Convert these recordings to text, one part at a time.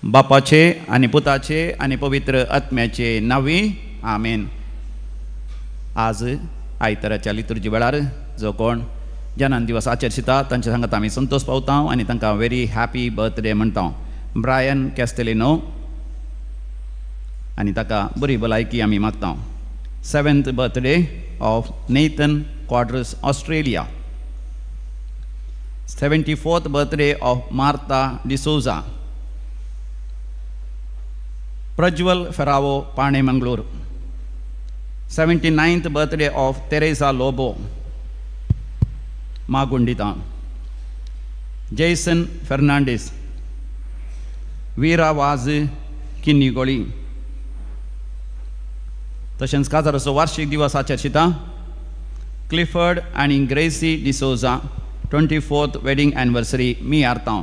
बापाचे आणि पुताचे आणि पवित्र आत्म्याचे नावी आमेन. आज आयताराच्या लितुर्जी वेळार जो कोण जन्म दिवस आचरता तांच्या सांगात आमी संतोष पावता आनी तांकां वेरी हॅपी बर्थडे म्हणटा. ब्रायन कॅस्टेलिनो आनी ताका बरी भलायकी आमी मागता. 7th birthday of Nathan Quadros Australia. 74th birthday of Martha D'Souza. Prajwal Ferrao Panemangalore. 79th birthday of Teresa Lobo मागुंडिता. जेसन फेर्नांडीस. वीरा वाज किन्नीगोळी. तशेंच काजाराचो वार्षिक दिवस आचरता. क्लिफर्ड आनी Gracie D'Souza 24th wedding anniversary मी आरता.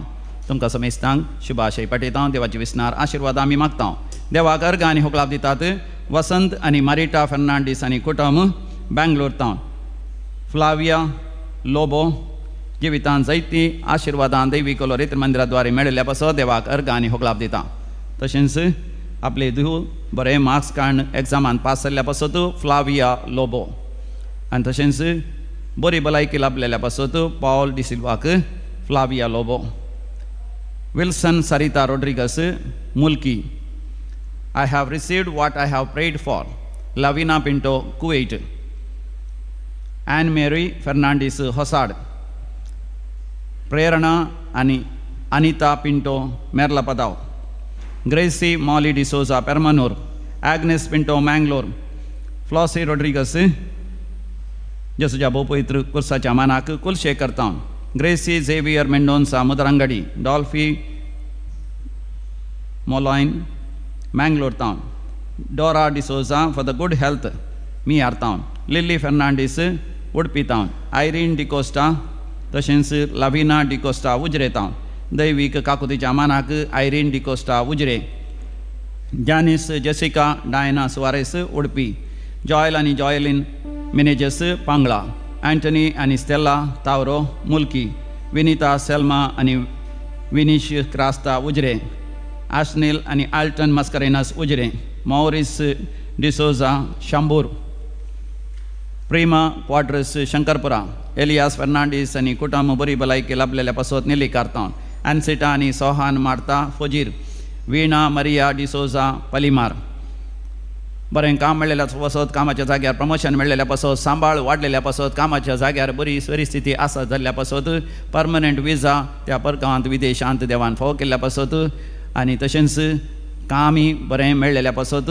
तुमकां समेस्तांक शुभाशय पाठयता. देवाची विस्नार आशिर्वाद आमी मागता. देवाक अर्घ आनी होकलाप दितात. वसंत आनी मारिटा फेर्नांडीस आनी कुटुंब बेंगलोर तावन. फ्लाविया लोबो जिवितांत जायती आशिर्वादां दैवी कोलोरित्र मंदिराद्वारे मेळिल्ल्या पासत देवाक अर्घ आनी होकलाप दिता. तशेंच आपले धूव बरे मार्क्स काडून एग्जामांत पास जाल्ल्या पासत फ्लाविया लोबो. आनी तशेंच बरी भलायकी लाभलेल्या पासत पॉल डिसिल्वाक Flavia Lobo. Wilson Sarita Rodrigues Mulki. I have received what I have prayed for. Lavina Pinto, Kuwait. Anne Mary Fernandez, Hosad. Prerana आणि Anita Pinto, Merla Padao. Gracie Molly D'Souza, Permanur. Agnes Pinto, Mangalore. Flossie Rodriguez, Jesuja Bopoitru, Kursacha Manak, Kulshekar Town. Gracie Xavier Mendonça, Mudarangadi. Dolphy Moline, Mangalore town. Dora D'Souza for the good health, Miyar town. Lily Fernandez, Udupi town. Irene D'Costa, तशेंच Lavina D'Costa, Ujre town. दैविक काकुतीच्या मानाक Irene D'Costa, Ujre. Janice Jessica Diana Suarez, Udupi. Joel आणि Joelyn Meneges, पांगळा. Anthony आणि Stella Tauro, मुलकी. Vinita Selma आणि Vinicius Crasta, उजरे. Ashnil आणि Alton Mascarenas, उजरे. Maurice D'Souza, Shambur. Prima Quadras, Shankarpura. Elias Fernandez आणि कुटुंब बरी भलायकी लाभलेल्या पासत नेली कारतावन. Ansita आणि सोहान मार्ता, फोजीर. वीणा मरिया डिसोजा, पलिमार. बरें काम मेळिल्ल्या पासत कामाच्या जाग्यार प्रमोशन मेळिल्ल्या पासत सांबाळ वाडलेल्या पासत कामाच्या जाग्यार बरी परिस्थिती आसा जाल्ल्या पासत परमनंट विजा त्या परगांवांत विदेशांत देवान फावो केल्ल्या पासत आनी तशेंच कामी बरें मेळिल्ल्या पासत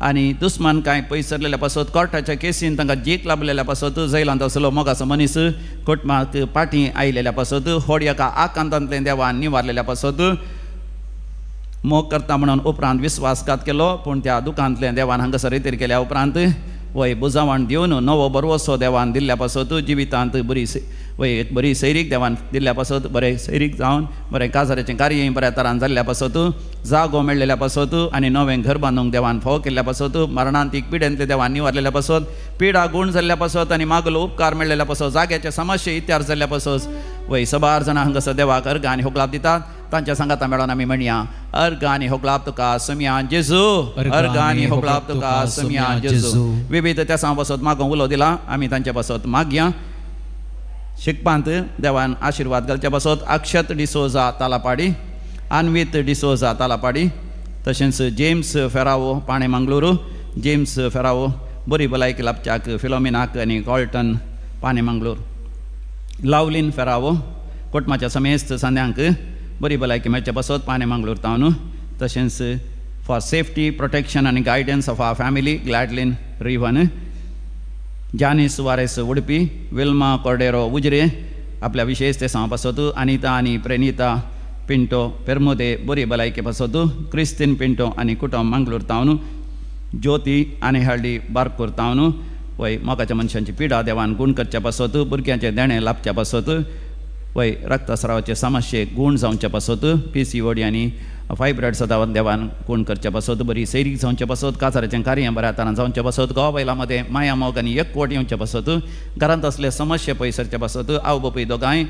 आनी दुस्मान कांय पयस सरलेल्या पासत कोर्टाच्या केसीन तांकां जीक लाभलेल्या पासत जैलांत आसलो मोगाचो मनीस कोर्टाक पाटी आयिल्ल्या पासत होडयेका आकांतांतल्यान देवान निवारलेल्या पासत मोग करता म्हणून उपरांत विस्वासघात केलो पूण त्या दुखांतल्यान देवान हांगासर रितीर केल्या उपरांत वय बुजावण दिवन नवो बरवसो देवान दिल्ल्या पासत जिवितांत बरी सैरीक देवान दिल्ल्या पासत बरें सैरीक जावन बरें काजाराचें कार्यय बऱ्या तरान जाल्ल्या पासत जागो मेळिल्ल्या पासत आनी नवें घर बांदूंक देवान फावो केल्ल्या पासत मरणांतीक पिड्यांतले देवान निवारलेल्या पासत पिडा गूण जाल्ल्या पासत आनी मागलो उपकार मेळिल्ल्या पासत जाग्याचे समस्या इत्यार जाल्ल्या पासत वय 12 जाणां हांगासर देवाक अर्घ आनी होकलाप दितात. तांच्या सांगाता मेळोन आमी म्हणया अर्घ आनी होकलाप तुका समिया जेजू. अर्घ आनी होकलाप तुका समिया जेजू. विविध त्या सांग पासत मागोवंक उलो दिला आमी तांच्या पासत मागया. शिकपांत देवान आशिर्वाद घालच्या पासत अक्षत डिसोजा तालापाडी. अन्वित डिसोजा तालापाडी. तशेंच जेम्स फेरावो पाणे मंगळूरू. जेम्स फेरावो बरी भलायकी लाभच्याक फिलोमिनाक आनी कॉल्टन पाणे मंगळूर. लावलीन फेरावो कोटमाच्या समेस्त सांद्यांक बरी भलायकी मेळच्या पासत पाणे मंगळूर तावन. तशेंच फॉर सेफ्टी प्रोटेक्शन आनी guidance of our family Gladlin रिवन. जानीस सुवारेस उडपी. विल्मा कॉर्डेरो उजरे आपल्या विशेष ते सांग पासत. अनिता आनी प्रेनिता पिंटो पेरमोदे बरी भलायकी पासत. क्रिस्तीन पिंटो आनी कुटुंब मंगळूर तावन. ज्योती आनी हळदी बारपूर तावन. वय मोगाच्या मनशांची पिडा देवान गूण करच्या पासत भुरग्यांचे देणे लाभच्या पासत वय रक्तस्रावाचे समस्येक गूण जावचे पासत PCOD आनी फायब्रॉइड सदां देवान कोण करचे पासत बरी सैरीक जावचे पासत काजाराचें कार्य बऱ्या हातान जावचे पासत घोवा बायलां माया मोग आनी एकवट येवचे पासत घरांत असले समस्या पयसरचे पासत आवय बापूय दोगांय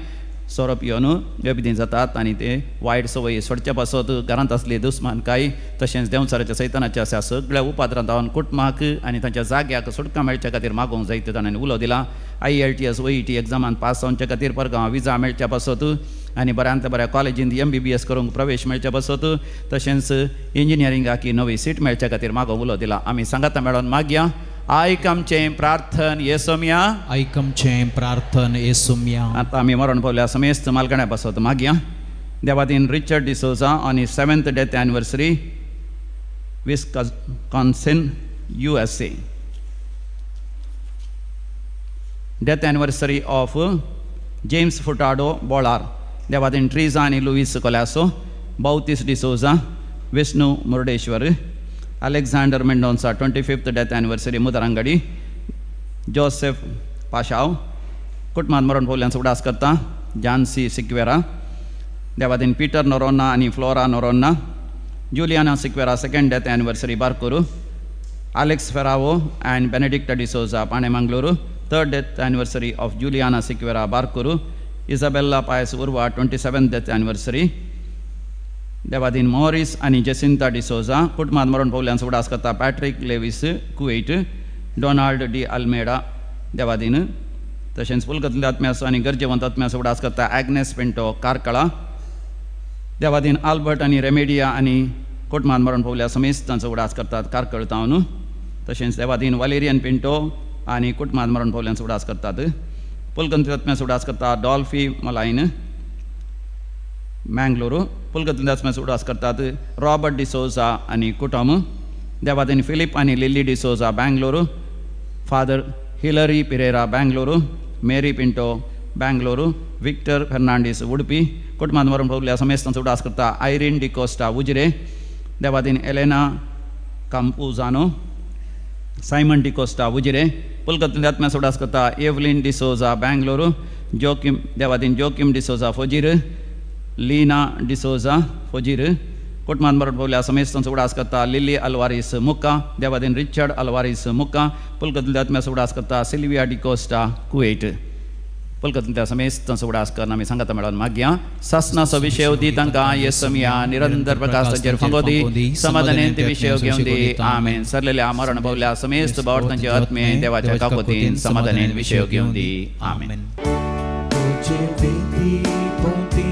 सोरो पियोन बेबिदीन जातात आनी ते वायट संवयी सोडचे पासत घरांत असली दुस्मानकाय तशेंच देंवचाराच्या सैतानाच्या अशा सगळ्या उपाद्रांत जावन कुटुंबाक आनी तांच्या जाग्याक सुटका मेळच्या खातीर मागोवंक जायते जाणांनी उलो दिला IELTS OET एग्जामांत पास जावचे खातीर परगांव विजा मेळच्या पासत आनी बऱ्यांतल्या बऱ्या कॉलेजींत MBBS करूंक प्रवेश मेळचे पासत तशेंच इंजिनियरिंगाक नवी सीट मेळच्या खातीर मागोवंक उलो दिला आमी सांगाता मेळोन मागया आयक आमचें प्रार्थन येसुम्या आयक आमचें प्रार्थन येसुम्या आतां आमी मरण पावल्या समेस्त मालगण्या पासत मागया देवादीन Richard D'Souza on his 7th death anniversary Wisconsin USA death anniversary of James Furtado Bolar देवादीन ट्रिजा आनी लुईस कोलासो बाउतीस D'Souza Vishnu Murdeshwar Alexander Mendonca 25th death anniversary Mudarangadi Joseph पाशाव कुटुंबांत मरण पावल्यांचो उडास करता जानसी सिक्वेरा देवादीन पीटर नोरोन्ना आनी Flora Noronha Juliana Sequeira 2nd death anniversary Barkur Alex Ferravo and Benedicta D'Souza Panemangaloru 3rd death anniversary of Juliana Siqueira Barkuru Isabella Paes Urva 27th death anniversary Devadin Morris and Jacinta D'Souza Putmad Moron Paulians Udaskata Patrick Levis Kuwait Donald D. Almeida Devadin तशेंच पुलकतले आत्म्यास आनी गरजेवंत आत्म्यास उडास करता ॲग्नेस Pinto कारकळा Devadin Albert आनी रेमेडिया आनी कोटमान मरण पावल्या समेत तांचो उडास करतात कारकळ तावन तशेंच देवादीन वालेरियन पिंटो आनी कोटमान मरण पावल्यांचो उडास करतात पुलकतले आत्म्यास उडास करता डॉल्फी मलायन मँगलोरू पुलकतले आत्म्यास उडास करतात रॉबर्ट डिसोजा आनी कुटुंब देवादीन फिलिप आनी Lily D'Souza Bengaluru Father Hilary Pereira Bengaluru Mary Pinto Bengaluru Victor Fernandes Udupi कुटुंबांत मरण पावल्या समेत तांचो उडास करता आयरीन डिकोस्टा उजिरे देवादीन Elena Campuzano Simon D'Costa Ujire पुलकतले आत्म्याचो उडास करता एवलिन डिसोजा बेंगलुरु जोकिम देवादीन जोकिम डिसोजा फोजीर लीना डिसोजा फोजीर कुटुंबांत मरण पावल्या समेत तांचो उडास करता लिली अल्वारिस मुक्का देवादीन रिचर्ड अल्वारिस मुक्का पुलकतले आत्म्याचो उडास करता सिल्विया डिकोस्टा कुवेट पुलकतले समेत तांचो उडास करन आमी सांगाता मेळोन मागया सासनाचो विशय दी तांकां येसमिया निरंतर प्रकाश ताचेर फंगोदी समाधानेन ते विशय घेवन दी आमेन सरलेल्या मरण पावल्या समेत बावट तांचे आत्मे देवाच्या काकोतीन समाधानेन विशय घेवन दी आमेन तुजे वेदी पोंती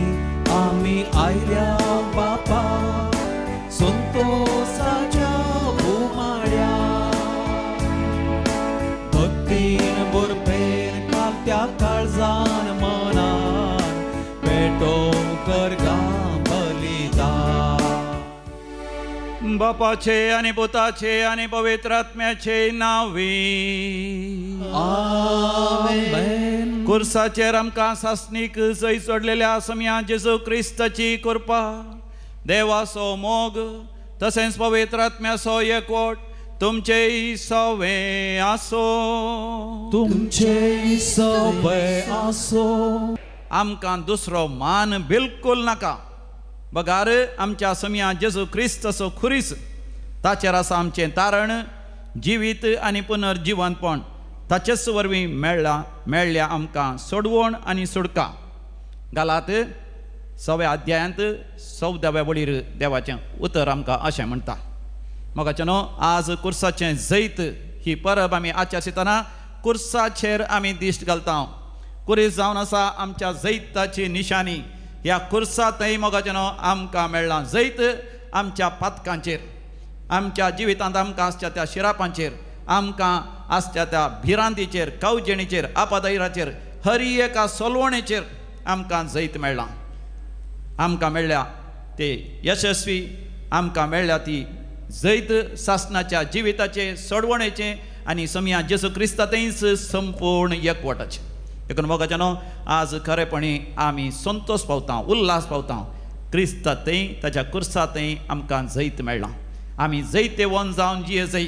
आमी आयल्या बापा संतोषाच्या भुमाड्या भक्तीन बरपेन कात्या काळजान मनान पेटो करगा बलिदान बापाचे आनी पुताचे आनी पवित्र आत्म्याचे नांवी आमेन कुर्साचेर आमकां सासणीक सय सोडलेल्या समया जेजू क्रिस्ताची कृपा देवाचो मोग तशेंच पवित्र आत्म्याचो एकवट तुमचेय सवे आसो तुमचेय सवे आसो आमकां दुसरो मान बिलकुल नाका बगार आमच्या समया जेजू क्रिस्ताचो खुरीस ताचेर आसा आमचें तारण जिवीत आनी पुनर्जिवनपण ताचेच वरवीं मेळ्ळ्या आमकां सोडवण आनी सुडका गालात 6व्या अध्यायांत 14व्या वळीर देवाचें उतर आमकां अशें म्हणटा मोगाचेनो आज कुर्साचें जैत ही परब आमी आचरतना कुर्साचेर आमी दिश्ट घालता कुरीस जावन आसा आमच्या जैताची निशानी ह्या कुर्सांतय मोगाचेनो आमकां मेळ्ळां जैत आमच्या पातकांचेर आमच्या जिवितांत आमकां आसच्या त्या शिरापांचेर आमकां आसच्या त्या भिरांतीचेर कावजेणीचेर आपादैराचेर हर एका सोलवणेचेर आमकां जैत मेळ्ळां आमकां मेळ्ळ्या ते यशस्वी आमकां मेळ्ळ्या ती जैत सासणाच्या जिविताचे सोडवणेचे आनी समया जेजू क्रिस्तांतच संपूर्ण एकवटाचे देखून मोगाचेनो आज खरेपणी आमी संतोश पावता उल्हास पावता क्रिस्तांतय ताच्या कुर्सांतय आमकां जैत मेळ्ळां आमी जैते वन जावन जियेजय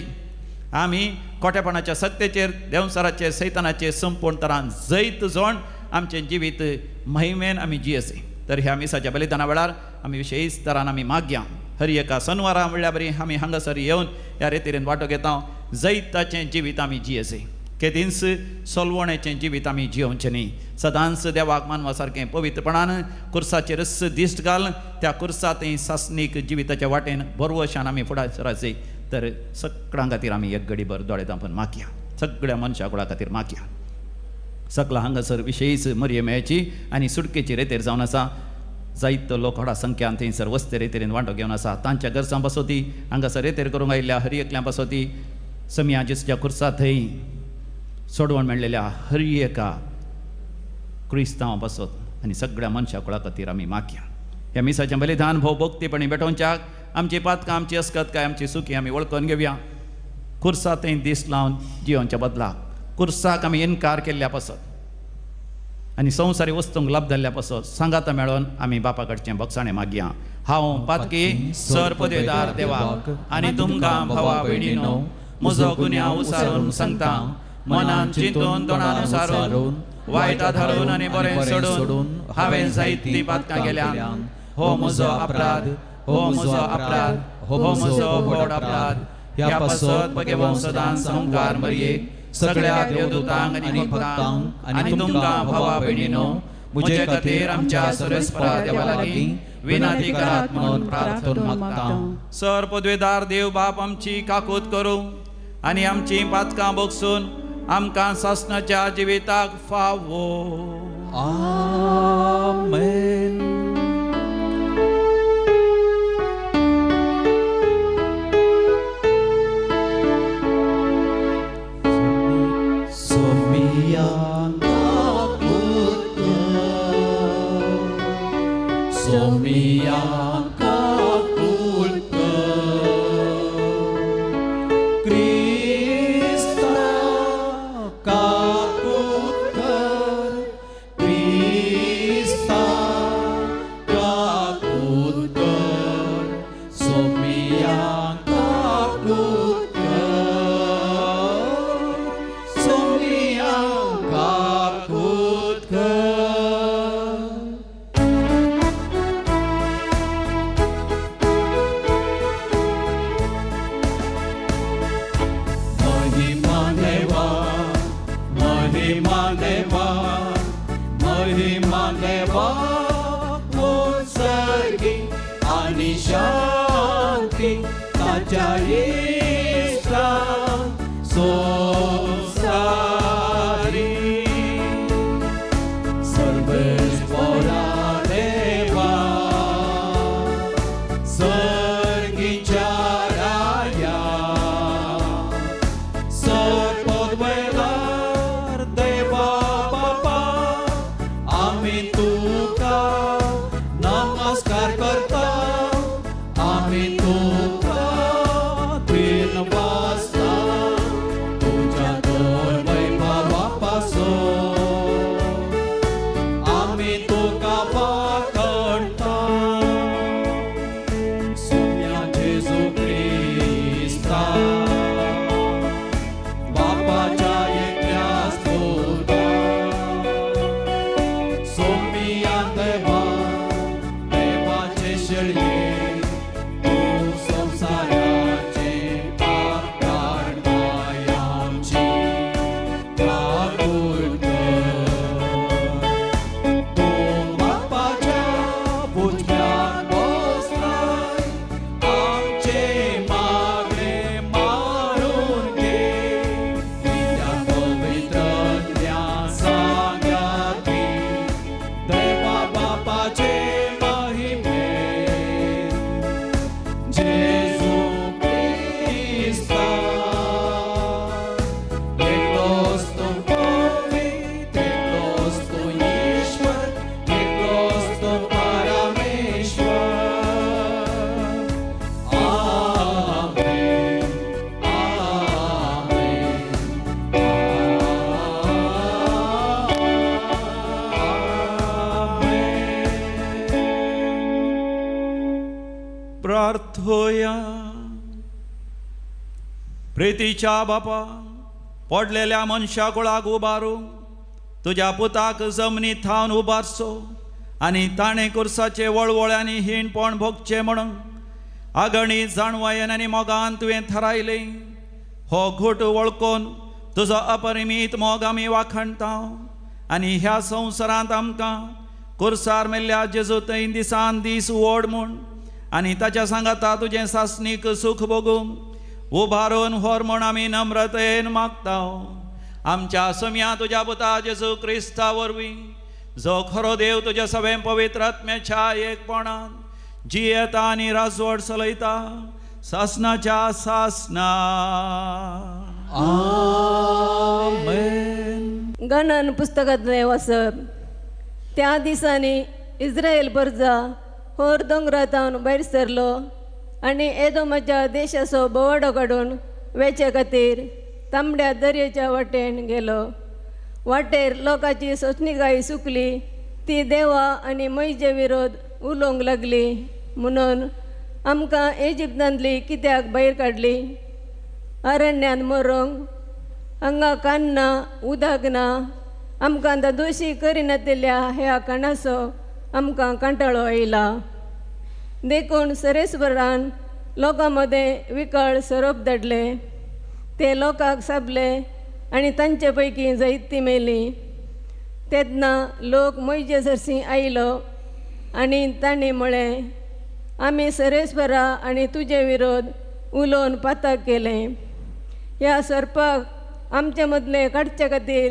आमी खोटेपणाच्या सत्तेचेर देंवसाराचे सैतानाचे संपूर्ण तरान जैत जोड आमचें जिवीत महिमेन आमी जियेजय तर ह्या मिसाच्या बलिदाना वेळार आमी विशेष तरान आमी मागया हर एका सनवारा म्हणल्यार बरी आमी हांगासर येवन ह्या रितीन वांटो घेता जैताचें जिवीत आमी जियेसे केदींच सोलवणेचें जिवीत आमी जियोवचें न्ही सदांच देवाक मानवा सारकें पवित्रपणान कुर्साचेर दिश्ट घाल त्या कुर्सांतय सासणीक जिविताच्या वाटेन बरवशान आमी फुडें सरचे तर सगळ्यां खातीर आमी एक घडीभर दोळे धांपून मागया सगळ्या मनशा कुळा खातीर मागया सकला हांगासर विशेष मरये मेळची आनी सुटकेची रेतेर जावन आसा जायतो लोक व्हडा संख्यान थंयसर वस्ते रेतेरेन वांटो घेवन आसा तांच्या गरजां बसोती हांगासर रेतेर करूंक आयिल्ल्या हर एकल्या बसोती समिया जिसच्या कुर्सा थंय सोडवण मेळलेल्या हर एका क्रिस्तांव बसत आनी सगळ्या मनशा कुळा खातीर आमी मागया ह्या मिसाचें बलिदान भोव भक्तीपणी भेटोवच्याक आमची पातकां आमची अस्कत काय आमची सुखी आमी वळखून घेवया कुर्सा थंय दीस लावन जियोवच्या बदला कुर्साक आमी इन्कार केल्ल्या पासत आनी संवसारी वस्तूंक लाभ जाल्ल्या पासत सांगाता मेळोन आमी बापा कडचें बक्षाणें मागया हांव पातकी सर पदवेदार देवाक आनी तुमकां भावा भयणीनो म्हजो गुन्यांव उसारून सांगता मनान चिंतून तोंडान उसारून वायट आधारून आनी बरें सोडून हांवें जायतीं पातकां केल्यां हो म्हजो अपराध हो म्हजो अपराध हो म्हजो व्हड अपराध ह्या पासत म्हगे वंशदान संकार मरये सगळ्या देवदूतांक आनी भक्तांक आनी तुमकां भावा भयणीनो म्हजे खातीर आमच्या सर्वेस्परा देवा लागीं विनंती करात म्हणून प्रार्थून मागता सर पदवेदार देव बाप आमची काकूत करूं आनी आमची पातकां बगसून आमकां सासणाच्या जिविताक फावो आमेन प्रार्थोया प्रितीच्या बापा पडलेल्या मनशा कुळाक उबारूंक तुज्या पुताक जमनीत थावन उबारसो आनी ताणें कुर्साचे वळवळ्यांनी हीणपण भोगचें म्हणून अगणीत जाणवायेन आनी मोगान तुवें थारायलें. हो घोट वळखून तुजो अपरिमीत मोग आमी वाखणटा आनी ह्या संवसारांत आमकां कुर्सार मेल्ल्या जेजू तीन दिसान दीस व्हड म्हूण आनी ताच्या सांगाता तुजें सासणीक सूख भोगूंक उबारून व्हर म्हूण आमी नम्रतेन मागता. आमच्या सम्या तुज्या पुता जेजू क्रिस्ता वरवीं जो खरो देव तुज्या सगळें पवित्र आत्म्याच्या एकपणान जियेता आनी राजवट चलयता सासणाच्या सासना. आमेन. गणन पुस्तकांतलें वचप. त्या दिसांनी इस्रायल परजा होर दोंगरांतावन भायर सरलो आनी एदोमाच्या देशाचो बोवाडो काडून वेचे खातीर तांबड्या दर्याच्या वाटेन गेलो. वाटेर लोकांची सोंसणीकाय सुकली. ती देवा आनी मैजे विरोध उलोवंक लागली म्हणून आमकां इजिप्तांतली कित्याक भायर काडली. अरण्यांत मरूंक हांगा कान ना उदक ना. आमकां दोशी करिनातिल्ल्या ह्या काणाचो आमकां कांटाळो येयला. देखून सरेस्वरान लोकां मदें विकळ सरोप धाडले. ते लोकांक साबले आनी तांचे पैकी जायतीं मेलीं. तेन्ना लोक मैजे सरसी आयलो आनी तांणी म्हळें आमी सरेस्वरा आनी तुजे विरोध उलोवन पातक केलें. ह्या सर्पाक आमचे मदले काडचे खातीर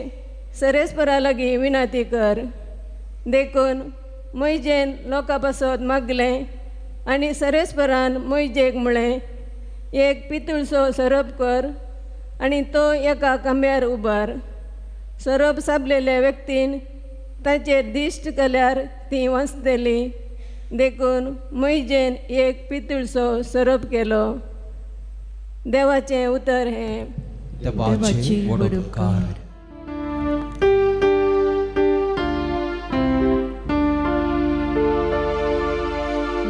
सरेस्परा लागीं विनंती कर. देखून मैजेन लोकां पासत मागलें आनी सरेस्परान मैजेक म्हळें एक पितूळचो सरप कर आनी तो एका खांब्यार उबार. सरप साबलेल्या व्यक्तीन ताचेर दिश्ट केल्यार ती वाचतली. देखून मैजेन एक पितूळचो सरप केलो. देवाचें उतर हें. देवाची वडणूकार.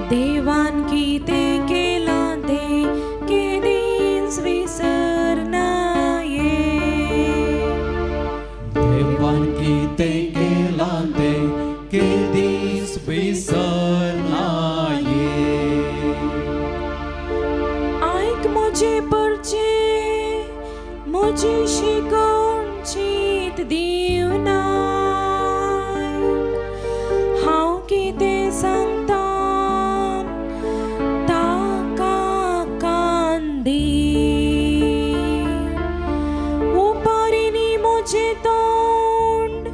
देवान कितें केलां तें केदींच विसरना ये. देवान कितें केलां तें केदींच विसरना ये. आयक म्हजे परचे म्हजी शिकवण चीत दिवना. हांव कितें सांगता ताका कान दी. उपारिनी म्हजें तोंड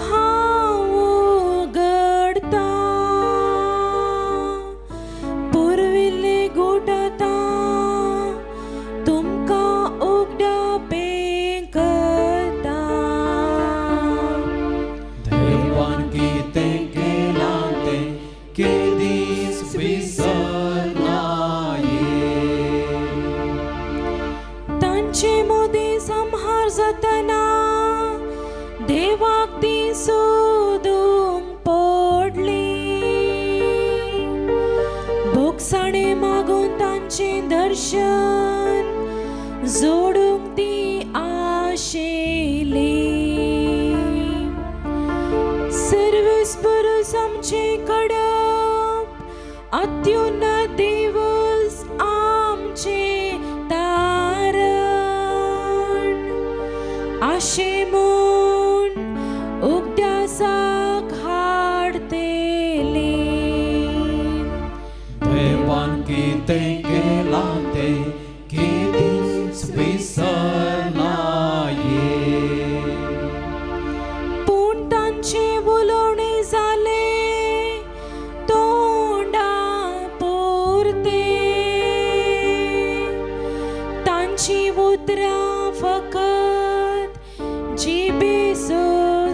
हांव उगडता. पुरविल्ले गोठ आतां तुमकां उगडापें करता. देवान कितें केलां तें केदींच विसरना ये. तांचे मदीं संहार जातना देवाक ती सोदूंक पडली. भोगसाणें मागून तांचें दर्शन जोडूंक ती आशेली. सर्वेस परस आमचें कडप अत्युन्नत दिवस आमचें तारण. आशे म्हूण उगडासाक हाडतेली. देवान कितें केलां तें केदींच विसरना ये. पूण तांचे उलोवणे जाले तोंडा पुरते. तांची उतरां फकत जिबेचो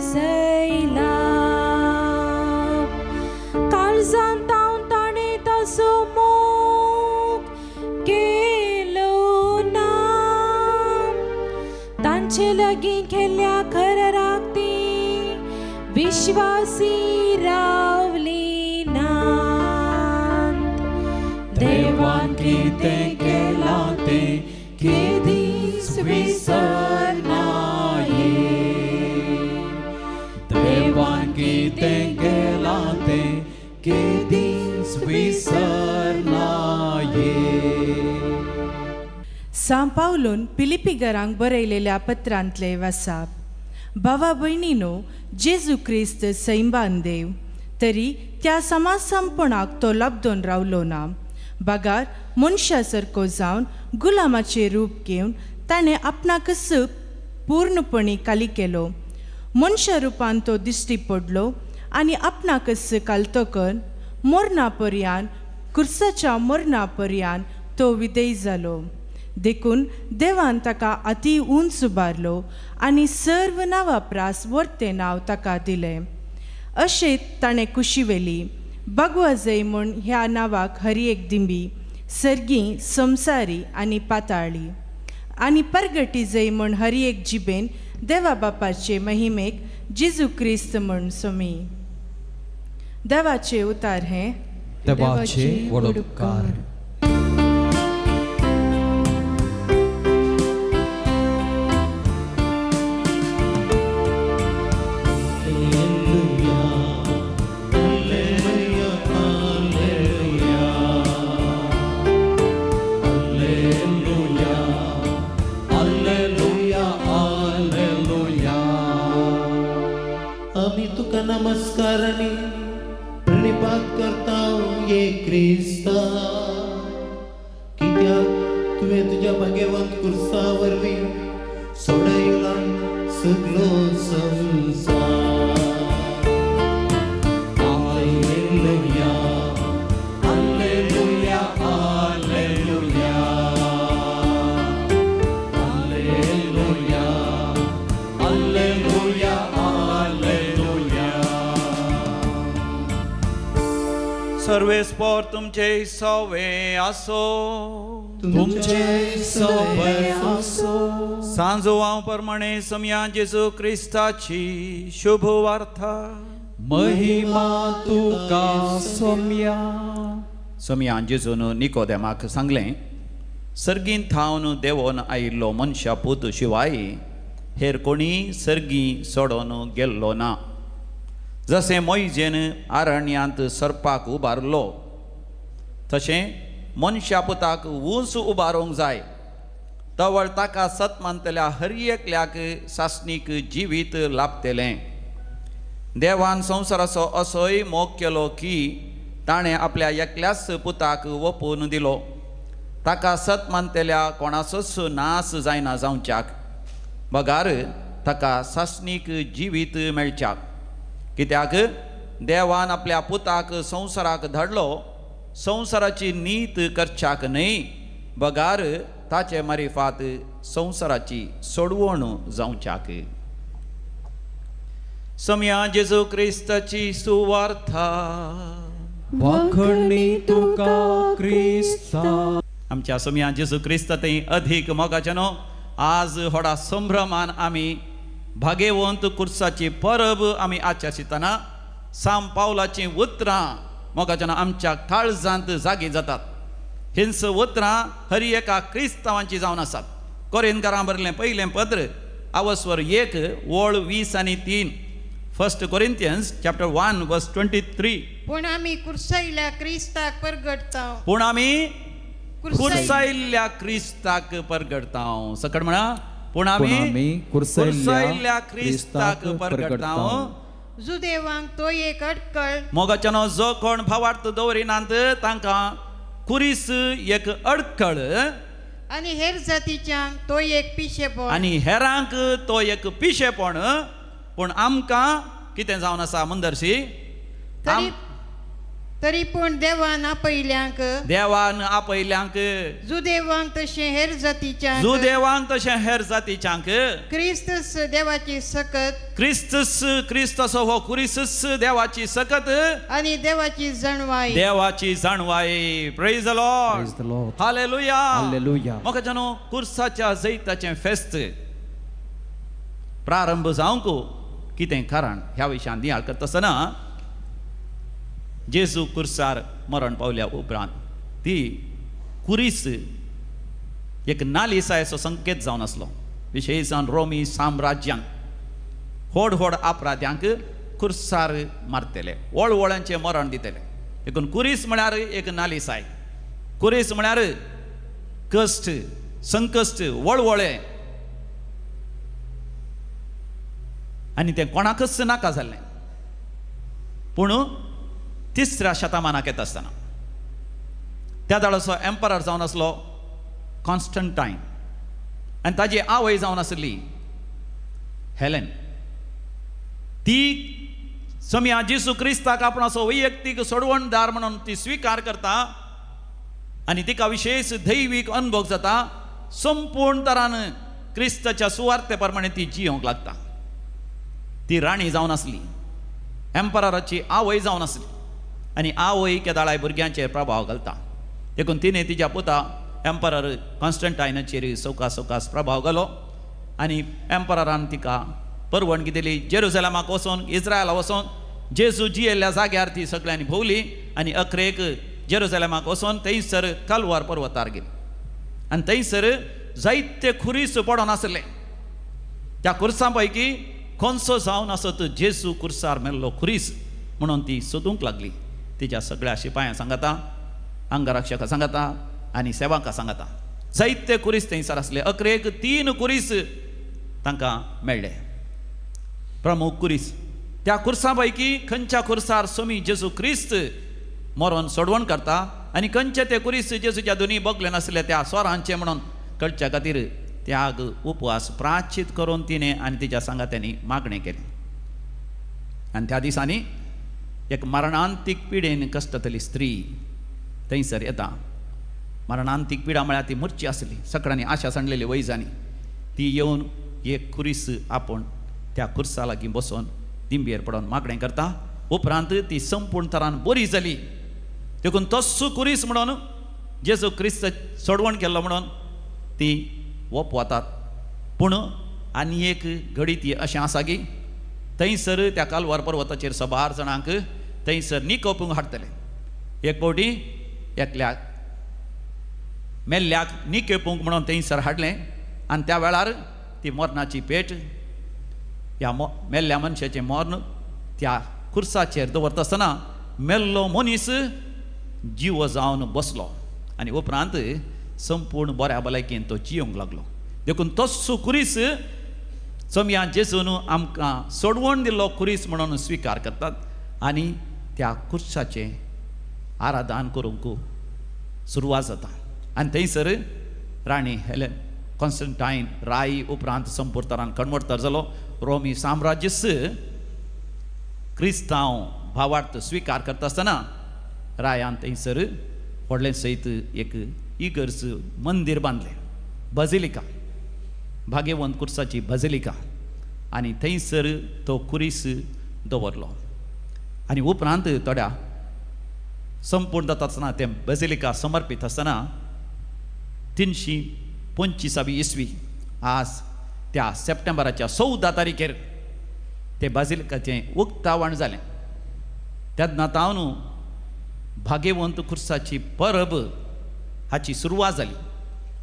सैला. काळजांत तावन ताणें ताचो मोग केलो ना. तांचे लागीं केल्ल्या कराराक ती विश्वासी रावली नात. देवान कितें केलां तें केदींच विसरना ये. देवान कितें केलां सांत पावलोन फिलिपिगरांक बरयलेल्या पत्रांतले वासाप. भावा भयणीनो, जेजू क्रिस्त सैंबान देव, तरी त्या समासंपणाक तो लबदोन रावलो ना. बागार मनशा सारको जावन गुलामाचे रूप घेवन ताणें आपणाकच पूर्णपणी खाली केलो. मनशा रुपान तो दिश्टी पडलो आनी आपणाकच कालतो कर मरणा पर्यान, कुर्साच्या मरणा पर्यान तो विदेय जालो. देखून देवान ताका अति उंच उबारलो आनी सर्व नावाप्रास वर्ते नांव ताका दिलें. अशें ताणें कुशी वेली. भगवा जय म्हूण ह्या नांवाक हरी एक दिंबी, सर्गी, संवसारी आनी पाताळी, आनी परगटी जय म्हूण हरी एक जिबेन देवा बापाचे महिमेक जेजू क्रिस्त म्हूण सोमी. देवाचे उतार हे देवाचे वडोपकार. नमस्कार आणि प्रणिपात करता ये क्रिस्ता, कित्याक तुवें तुज्या भाग्यवंत कुर्सा वरवीं सोडयला सगळो संवसार. हालेलुया, हालेलुया, हालेलुया, हालेलुया, हालेलुया, सर्वेस्पर तुमचे सवे आसो, तुमचे सवे आसो. सांजो हांव प्रमाणे समया जेजू क्रिस्ताची शुभ वार्ता. महिमा तुका सोम्या. समया जेजून निकोदेमाक सांगलें, सर्गीन थावन देवोन आयिल्लो मनशा पूत शिवाय हेर कोणी सर्गी सोडून गेल्लो ना. जशें मोइजेन आरण्यांत सर्पाक उबारलो, तशें मनशा पुताक उंच उबारूंक जाय. तवळ ताका सतमानतल्या हर एकल्याक सासणीक जिवीत लाभतलें. देवान संवसाराचो असोय मोग केलो की ताणें आपल्या एकल्याच पुताक ओपून दिलो, ताका सतमानतल्या कोणाचोच नास जायना जावच्याक, बगार ताका सासणीक जिवीत मेळच्याक. कित्याक देवान आपल्या पुताक संवसाराक धाडलो संवसाराची नीत करच्याक न्हय, बगार ताचे मारिफात संवसाराची सोडवण जावच्याक. समया जेजू क्रिस्ताची सुवार्ता. वाखणी तुका क्रिस्ता. आमच्या समया जेजू क्रिस्त थंय अधिक मोगाचे न्हू. आज व्हडा संभ्रमान आमी भाग्यवंत कुर्साची परब आमी आचरितना सांत पावलाची उतरां मोगाच्यान आमच्या काळजांत जागी जातात. हिंस उतरां हर एका क्रिस्तांवांची जावन आसात. कोरिंथकारांक बरयलें पयलें पत्र आवस्वर 1 ओळ 20 आनी 3. 1 Corinthians chapter 1 verse 23. पूण आमी कुर्सायल्या क्रिस्ताक परगटता. पूण आमी कुर्सायल्या क्रिस्ताक परगटता. सकट म्हणा, पूण आमी कुर्सायल्या क्रिस्ताक परगटता. जुदेवांक तो एक अडकळ. मोगाच्यानो जो कोण भावार्थ दवरिनात तांकां कुरीस एक अडखळ, आनी हेर जातीच्यांक तो एक पिशेपण. आनी हेरांक तो एक पिशेपण. पूण आमकां कितें जावन आसा मंदरशी? तरी पूण देवान आपयल्यांक जुदेवांक तशें हेर जातीच्यांक क्रिस्तस देवाची सकत. क्रिस्तस हो कुरिसस देवाची सकत आनी देवाची जाणवाय. Praise the Lord. हालेलुया. म्हाका जाणो कुर्साच्या जैताचें फेस्त प्रारंभ जावंक कितें कारण ह्या विशयान दियाळ करता आसतना जेजू कुर्सार मरण पावल्या उपरांत ती कुरीस एक नालिसायेचो संकेत जावन आसलो. विशेशान रोमी साम्राज्यान व्हड अपराध्यांक कुर्सार मारतले, वळवळ्यांचे मरण दितले. देखून कुरीस म्हळ्यार एक नालिसाय. कुरीस म्हळ्यार कश्ट, संकश्ट वळवळे आनी तें कोणाकच नाका जाल्लें. पूण 3ऱ्या शतमानाक येता आसतना त्या दाडोचो एम्परर जावन आसलो कॉन्स्टंटायन आनी ताजी आवय जावन आसली हेलेन. ती समया जेजू क्रिस्ताक आपणाचो वैयक्तीक सोडवणदार म्हणून ती स्विकार करता आनी तिका विशेष दैवीक अनुभव जाता. संपूर्ण तरान क्रिस्ताच्या सुवार्ते प्रमाणे ती जियोंक लागता. ती राणी जावन आसली, एम्परराची आवय जावन आसली आनी आवय केदाळाय भुरग्यांचेर प्रभाव घालता. देखून तिणें तिच्या पुता एम्परर कॉन्स्टंटायनाचेर सवकास प्रभाव घालो आनी एम्पररान तिका परवानगी दिली जेरुसलेमाक वचून, इस्रायला वचून जेजू जियेल्ल्या जाग्यार ती सगळ्यांनी भोवली आनी अखरेक जेरुसलेमाक वचून थंयसर कालवार पर्वतार गेली. आनी थंयसर जायते खुरीस पडोन आसले. त्या खुर्सां पैकी खंयचो जावन आसत जेजू खुर्सार मेल्लो खुरीस म्हणून ती सोदूंक लागली. तिच्या सगळ्या शिपायां सांगता, अंगरक्षकां सांगता आनी सेवकां सांगता. जायते खुरीस थंयसर आसले. अखरेक 3 खुरीस तांकां मेळ्ळे, प्रमुख खुरीस. त्या खुर्सां पैकी खंयच्या खुर्सार स्वामी जेजू क्रिस्त मरोन सोडवण करता आनी खंयचे ते खुरीस जेजूच्या दोनी बोगले नासले त्या स्वरांचे म्हणून कळच्या खातीर त्याग उपवास प्राचित करून तिणें आनी तिच्या सांगात्यांनी मागणें केलें. आनी त्या दिसांनी एक मरणांतीक पिडेन कश्टतली स्त्री थंयसर येता. मरणांतीक पिडा म्हळ्यार ती मरची आसली, सगळ्यांनी आशा सांडलेली वैजांनी. ती येवन एक खुरीस आपूण त्या खुर्सा लागीं बसून दिंबेर पडोन मागणें करता. उपरांत ती संपूर्ण तरान बरी जाली. देखून तस्सो खुरीस म्हणून जेजू क्रिस्त सोडवण केल्लो म्हणून ती वतात. पूण आनी एक घडी ती अशें आसा की थंयसर त्या कालवार पर्वताचेर 12 जाणांक थंयसर निकोवपूंक हाडटले. एक फावटी एकल्याक मेल्ल्याक निकोवपूंक म्हणून थंयसर हाडलें आनी त्या वेळार ती मरणाची पेट, ह्या मेल्ल्या मनशाचें मरण त्या खुर्साचेर दवरता आसतना मेल्लो मनीस जीव जावन बसलो आनी उपरांत संपूर्ण बऱ्या भलायकेन तो जियोंक लागलो. देखून तस्सो खुरीस समया जेजून आमकां सोडवण दिल्लो खुरीस म्हणून स्विकार करतात आनी त्या खुर्साचें आराधन करूंक सुरवात जाता. आनी थंयसर राणी हेलेन कॉन्स्टंटायन राई उपरांत संपूर्ण तरान कन्वर्टर जालो. रोमी साम्राज्य क्रिस्तांव भावार्थ स्विकार करता आसतना रायान थंयसर व्हडलें सयत एक इगर्ज मंदीर बांदलें, बजिलिका, भाग्यवंत खुर्साची बजिलिका. आनी थंयसर तो खुरीस दवरलो आनी उपरांत थोड्या संपूर्ण जाता आसतना तें बजिलिका समर्पीत आसतना 325 इसवी आज त्या सप्टेंबराच्या 14 तारीखेर ते बाजिलिकाचें उक्तावण जालें. तेन्ना तावन भाग्यवंत खुर्साची परब हाची सुरवात जाली.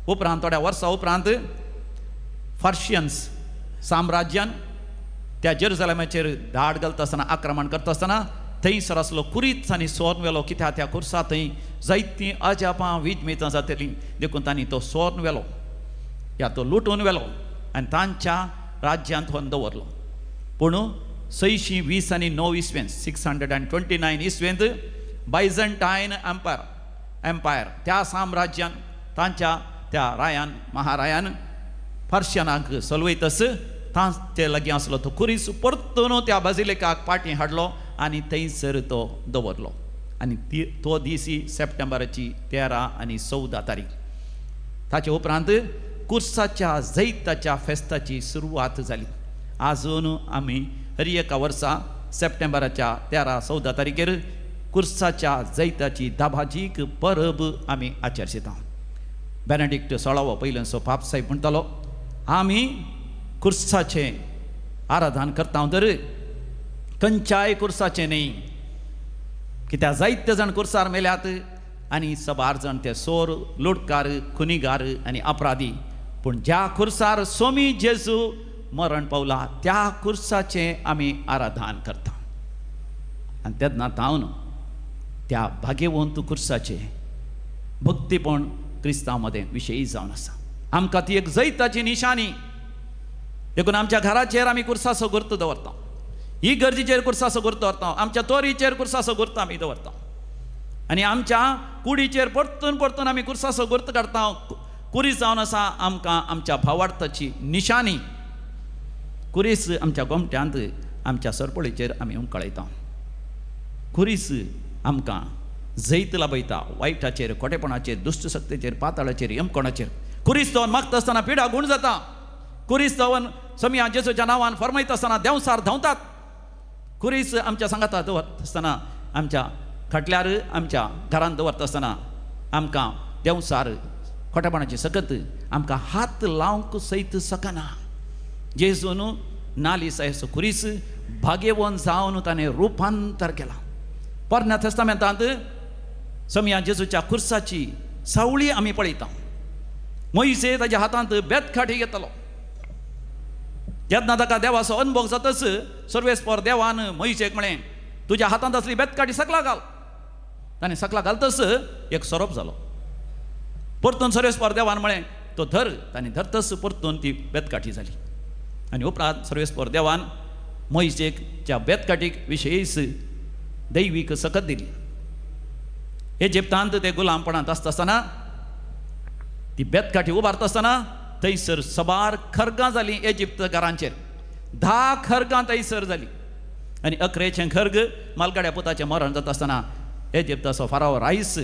उपरांत थोड्या वर्सां उपरांत पर्शियन्स साम्राज्यान त्या जेरुसलेमाचेर धाड घालता आसतना आक्रमण करता आसतना थंयसर आसलो कुरीत आनी स्वर्ण वेलो. कित्याक त्या खुर्सा थंय जायतीं अजापां विजमेतां जातलीं. देखून तांणी तो स्वर्ण वेलो या तो लुटून वेलो आनी तांच्या राज्यांत व्हरून दवरलो. पूण 620 आनी 9 इसवेंत 629 इसवेंत बायझंटायन एम्पायर त्या साम्राज्यान तांच्या त्या रायान महारायान पर्शियनाक चलवयतस तांचे लागीं आसलो तो खुरीस परतून त्या बाजिलिकाक पाटी हाडलो आनी थंयसर तो दवरलो. आनी तो दिसी सप्टेंबराची 13 आनी 14 तारीख. ताचे उपरांत खुर्साच्या जैताच्या फेस्ताची सुरवात जाली. आजून आमी हर एका वर्सा सप्टेंबराच्या 13-14 तारखेर खुर्साच्या जैताची दाभाजीक परब आमी आचरशिता. बेनेडिक्ट 16वो पयलेंचो पाप साहेब म्हणटालो, आमी खुर्साचें आराधन करता तर खंयच्याय खुर्साचें न्ही. कित्याक जायते जाण खुर्सार मेल्यात आनी 12 जाण ते सोर, लुटकार, खुनीगार आनी अपराधी. पूण ज्या खुर्सार स्वामी जेजू मरण पावला त्या खुर्साचें आमी आराधन करता. आनी तेन्ना तावन त्या भाग्यवंत खुर्साचें भक्तीपण क्रिस्तांव मदें विशयी जावन आसा. आमकां ती एक जैताची निशाणी. देखून आमच्या घराचेर आमी कुर्साचो गुर्त दवरता, इगर्जीचेर कुर्साचो गुर्त दवरता, आमच्या तोरीचेर कुर्साचो गुर्त आमी दवरता, आनी आमच्या कुडीचेर परतून परतून आमी कुर्साचो गुर्त काडटा. कुरीस जावन आसा आमकां आमच्या भावार्थाची निशाणी. कुरीस आमच्या गोमट्यांत आमच्या सरपळीचेर आमी उमकळयता. कुरीस आमकां जैत लाभयता वायटाचेर, खोटेपणाचेर, दुश्ट शक्तीचेर, पाताळाचेर, यमकोणाचेर. कुरीस जावन मागता आसतना पिडा गुण जाता. कुरीस जावन समया जेजूच्या नांवान फरमायता आसतना देंवसार धांवतात. कुरीस आमच्या सांगाता दवरता आसतना, आमच्या खाटल्यार आमच्या घरांत दवरता आसतना आमकां देंवसार खोटेपणाची सकत आमकां हात लावंक सयत सकना. जेजून नालीस आयसो कुरीस भाग्यवन जावन ताणें रुपांतर केलां. पोरण्या तेस्तामेंतांत समया जेजूच्या कुर्साची सावळी आमी पळयता. मोइसे ताच्या हातांत बेतखाटी घेतलो. जेन्ना ताका देवाचो अनुभव जातच सर्वेस्पर देवान मोइसेक म्हळें, तुज्या हातांत असली बेतखाटी सकला घाल. ताणें सकला घालतच एक सोरोप जालो. परतून सर्वेस्पर देवान म्हळें, तो धर. ताणें धरतच परतून ती बेतखाटी जाली. आनी उपरांत सर्वेस्पर देवान मोइसेक त्या बेतखाटीक विशेष दैवीक सकत दिली. इजिप्तांत ते गुलामपणांत आसता आसतना ती बेतखाटी उबारता आसतना थंयसर सबार खर्गां जालीं इजिप्त घरांचेर. 10 खर्गां थंयसर जालीं. आनी 11चें खर्ग मालगाड्या पुताचें मरण जाता आसतना इजिप्ताचो फाराव राईस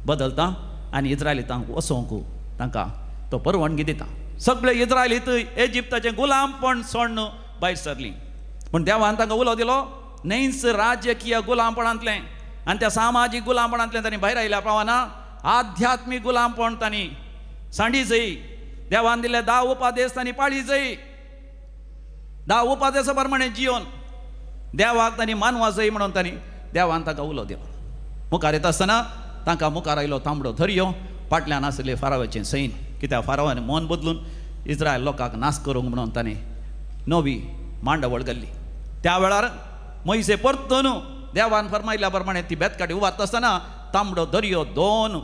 बदलता आनी इस्रायलितांक वसोवंक तांकां तो परवानगी दिता. सगळे इस्रायलीत इजिप्ताचें गुलामपण सोडून भायर सरलीं. पूण देवान तांकां उलो दिलो, न्हयच राजकीय गुलामपणांतलें आनी त्या सामाजीक गुलामपणांतल्यान तांणी भायर आयल्या पावना, आध्यात्मीक गुलामपण तांणी सांडी जाय. देवान दिल्ले 10 उपादेश तांणी पाळी जाय. 10 उपादेशा प्रमाणे जियोन देवाक तांणी मानवा जाय म्हणून तांणी देवान तांकां उलो दिलो. मुखार येता आसतना तांकां मुखार आयलो तांबडो दर्यो, फाटल्यान आसले फारावाचें सैन. कित्याक फारावान मन बदलून इस्रायल लोकांक नाश करूंक म्हणून ताणें नवी मांडावळ घाल्ली. त्या वेळार मोइसे परतून देवान फरमायल्या प्रमाणे ती बेतखाटी उबारता आसतना तांबडो दर्यो 2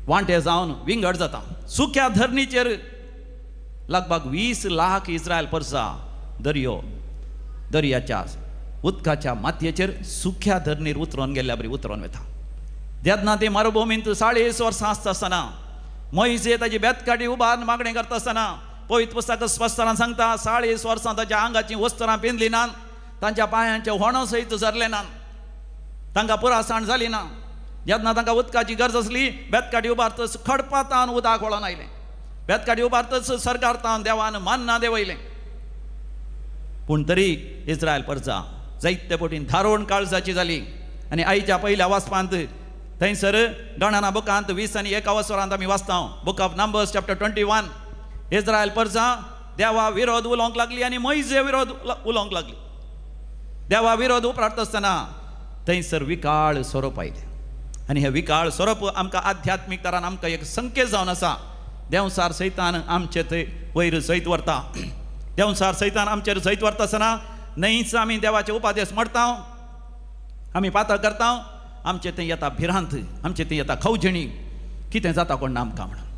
वांटे जावन विंगड जाता. सुक्या धरणीचेर लगभग 20 लाख इस्रायल परसा दर्याच्या उदकाच्या मातयेचेर सुक्या धरणीर उतरोन गेल्ल्या बरी उतरोन वता. जेन्ना ते मरुभुमींत 40 वर्सां आसता आसतना मोइसे ताची बेतखाटी उबारून मागणें करता आसतना पवित्र पुस्तक स्पश्टपणान सांगता, 40 वर्सां ताच्या आंगाची वस्त्रां पिंजलीं नात, तांच्या पांयांचे होणो सयत झरले नात, तांकां पुरासाण जाली ना. जेन्ना तांकां उदकाची गरज आसली बेतखाटी उबारतच खडपातान उदक वळोन आयलें. बेतखाटी उबारतच सरकारतान देवान मान्ना देवयलें. पूण तरी इस्रायल परजा जायते पटीन धारोण काळजाची जाली. आनी आयच्या पयल्या वाचपांत थंयसर गणना बुकांत 20 आनी 21 वरांत आमी वाचता. Book of Numbers chapter 21. Israel परजा देवा विरोध उलोवंक लागली आनी मोइसे विरोध उलोवंक लागली. देवा विरोध उपरांता आसतना थंयसर विकाळ स्वरूप आयलें. आनी हे विकाळ स्वरूप आमकां आध्यात्मीक तरान आमकां एक संकेत जावन आसा. देंवसार सैतान आमचे थंय वयर सयत व्हरता. देंवसार सैतान आमचेर सयत व्हरता आसतना न्हयच आमी देवाचे उपादेश म्हणटा, आमी पातळ करता, आमचे थंय येता भिरांत, आमचे थंय येता खवजणी. कितें जाता कोण ना आमकां म्हणून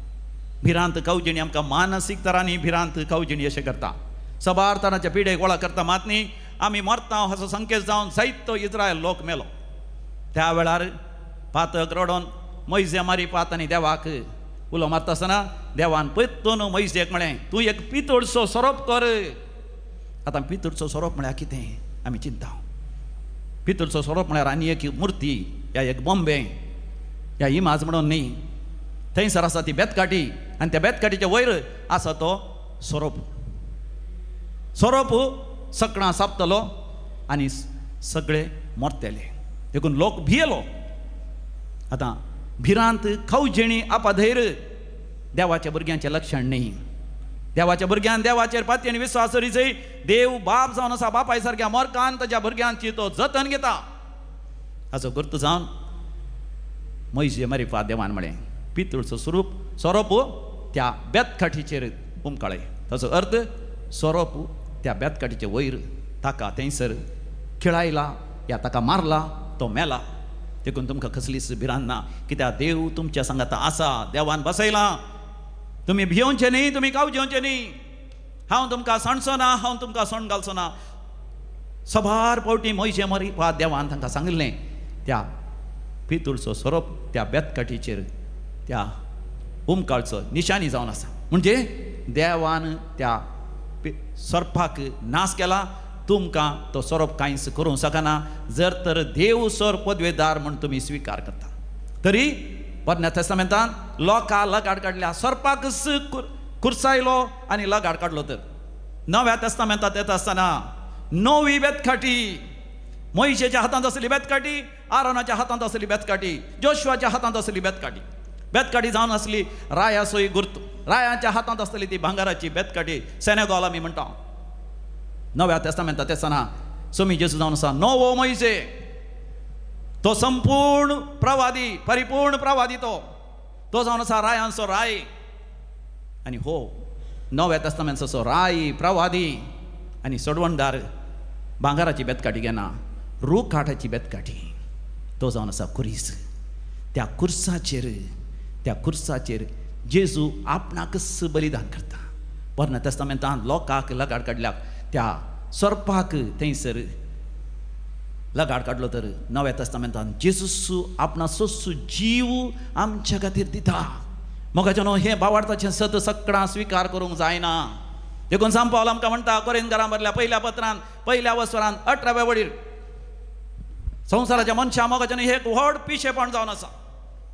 भिरांत खवजणी आमकां मानसीक तरांनी भिरांत खवजणी अशें करता. सबार तरांचे पिडेक गोळा करता. मात न्ही आमी मरता असो संकेत जावन जायतो इस्रायल लोक मेलो. त्या वेळार पातक रडोन मोइसे मारी पात आनी देवाक उलो मारता आसतना देवान पयतून मोइसेक म्हळें, तूं एक पितळचो सोरोप कर. आतां पितळचो सोरोप म्हळ्यार कितें आमी चिंता. पितळचो सोरोप म्हळ्यार आनी एक मुर्ती या एक बॉम्बे या इमाज म्हणून न्ही. थंयसर आसा ती बेतखाटी आनी त्या बेतखाटीच्या वयर आसा तो सोरोप. सोरोप सकाळां सापतलो आनी सगळे मरतले. देखून लोक भियेलो. आतां भिरांत खवजणी आपाधैर देवाच्या भुरग्यांचें लक्षण न्ही. देवाच्या भुरग्यान देवाचेर पाती आनी विश्वास करीचय. देव बाप जावन आसा, बापाय सारक्या मोरकान ताच्या भुरग्यांची तो जतन घेता. हाचो गुर्त जावन मोइसे मारिपा देवान म्हळें, पितळचो सोरोप त्या बेतखाटीचेर उमकळय. ताचो अर्थ सोरोप त्या बेतखाटीचे वयर ताका थंयसर खिळायला या ताका मारला, तो मेला. देखून तुमकां कसलीच भिरांत ना, कित्याक देव तुमच्या सांगात आसा, देवान बसयला. तुमी भियोवचे न्ही, तुमी कावजेवचे न्ही. हांव तुमकां सणचो ना, हांव तुमकां सण घालचो ना. सबार फावटी मोयशे मरपा देवान तांकां सांगलें. त्या पितूळचो सोरोप त्या बेतकाठीचेर त्या उमकाळचो निशाणी जावन आसा. म्हणजे देवान त्या सोरपाक नाश केला. तुमकां तो सोरोप कांयच करूंक शकना, जर तर देव सोर पदवेदार म्हूण तुमी स्विकार करता. तरी पोरण्या तेस्तामेंतान लोकां लगाड काडल्या, सोरपाक कुर्सायलो आनी लगाड काडलो. तर नव्या तेस्तामेंतांत येता आसतना नवी बेतकाठी, मोयशेच्या हातांत आसली बेतकाठी, आरोनाच्या हातांत आसली बेतकाठी, जोशुआच्या हातांत आसली बेतकाठी. बेतकाठी जावन आसली रायाचोय गुर्त. रायाच्या हातांत आसतली ती भांगाराची बेतकाठी, सेनेगॉल आमी म्हणटा. नव्या तेस्तामेंतांत आसतना स्वामी जेजू जावन आसा नवो मोयशे. तो संपूर्ण प्रवादी, परिपूर्ण प्रवादी. तो जावन आसा रायांचो राय. आनी हो नव्या तेस्तामेंताचो राय, प्रवादी आनी सोडवणदार भांगाराची बेतकाठी घेना, रूख काठाची बेतकाठी. तो जावन आसा कुरीस. त्या कुर्साचेर जेजू आपणाकच बलिदान करता. पोरण्या तेस्तामेंतान लोकांक लगाड काडल्याक त्या सोरपाक थंयसर लगाड काडलो. तर नव्या तेस्तामेंतान जेजूस आपणाचो जीव आमच्या खातीर दिता. मोगाच्या न्हू, हें भावार्थाचें सत सकाळां स्विकार करूंक जायना. देखून सांत पावल आमकां म्हणटा कोरिंथकारां बरयल्या पयल्या पत्रांत 1 वस्त्रांत 18व्या वडीर, संवसाराच्या मनशा मोगाच्या न्हू हे एक व्हड पिशेपण जावन आसा.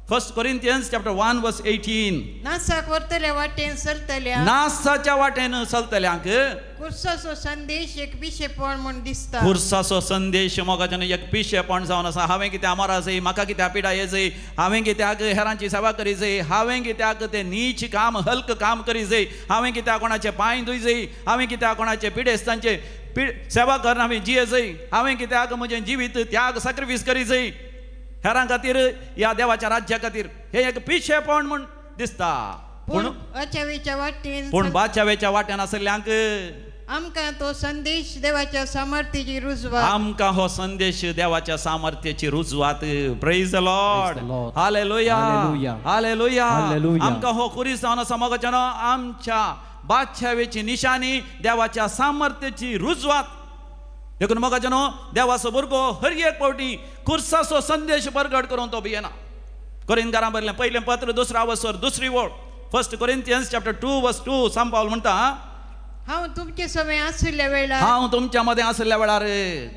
1 Corinthians chapter 1 verse 18. नासाक व्हरतल्या वाटेन चलतल्या, नासाच्या वाटेन चलतल्यांक कुर्साचो संदेश एक पिशेपण म्हूण दिसता. कुर्साचो संदेश मोगाच्यान एक पिशेपण जावन आसा. हांवें कित्याक मरा जाय, म्हाका कित्याक पिडा येजय, हांवें कित्याक हेरांची सेवा करी जाय, हांवें कित्याक तें नीच काम, हल्क काम करी जाय, हांवें कित्याक कोणाचे पांय धुय जाय, हांवें कित्याक कोणाचे पिडेस्तांचे सेवा करून हांवें जिये जाय, हांवें कित्याक म्हजें जिवीत त्याग सॅक्रिफीस करी जाय हेरां खातीर, ह्या देवाच्या राज्या खातीर. हे एक पिशेपण म्हूण दिसता. पूण बाच्यावेच्या वाट्यान आसल्यांक आमकां तो संदेश देवाच्या सामर्थ्याची रुजवात, आमकां हो संदेश देवाच्या सामर्थ्याची रुजवात. प्रेज द लॉर्ड, हालेलुया, हालेलुया. आमकां हो कुरीस जावन आसा मोगाच्यान आमच्या बादशावेची निशाणी, देवाच्या सामर्थ्याची रुजवात. देखून मोगाच्यान देवाचो भुरगो हर एक फावटी कुर्साचो संदेश प्रगट करून तो भियेना. कोरिंथकारां बरयलें पयलें पत्र 2 वस्वर 2 वळ 1 Corinthians chapter 2 verse 2. सांत पावल म्हणटा हांव तुमचे समें आसल्या वेळार, हांव तुमच्या मदें आसल्या वेळार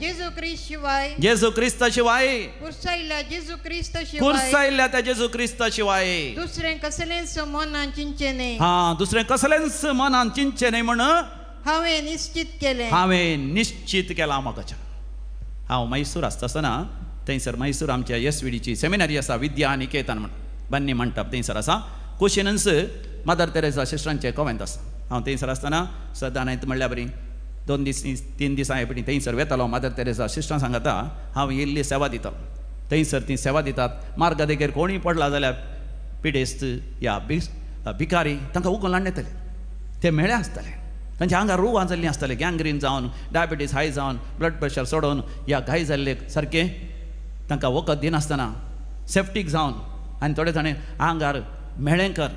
जेजू ख्रिस्त शिवाय, जेजू क्रिस्ता शिवाय, कुर्सायल्या जेजू क्रिस्त शिवाय, कुर्सायल्या त्या जेजू क्रिस्ता शिवाय दुसरें कसलेंच मनान चिंचे न्ही. दुसरें कसलेंच मनान चिंचे न्ही म्हण हांवें निश्चित केलें. हांवें निश्चित केलां. मोगाच्या हांव मैसूर आसता आसतना थंयसर मैसूर आमच्या SVDची सेमिनारी आसा, विद्या निकेतन म्हण बन्नी मंडप थंयसर आसा. क्वेश्चनन्स मदर तेरेसा सिस्टरांचे कॉवेंट आसा. हांव थंयसर आसतना सदां नायत म्हणल्यार बरी 2 दीस 3 दिसां हे पडी थंयसर वेतालो. मदर तेरेसा सिस्टरां सांगता हांव इल्ली सेवा दितालो. थंयसर ती सेवा दितात. मार्गा देगेर कोणीय पडला जाल्यार पिडेस्त या भिकारी तांकां उखलून हाडून ते मेळे आसताले. तांच्या आंगार रोगां जाल्लीं आसताले, गँग्रीन जावन, डायबिटीस हाय जावन, ब्लड प्रेशर सोडून ह्या घाय जाल्ले सारके तांकां वखद दिनासतना सेफ्टीक जावन आनी थोडे जाणे आंगार मेळेंकर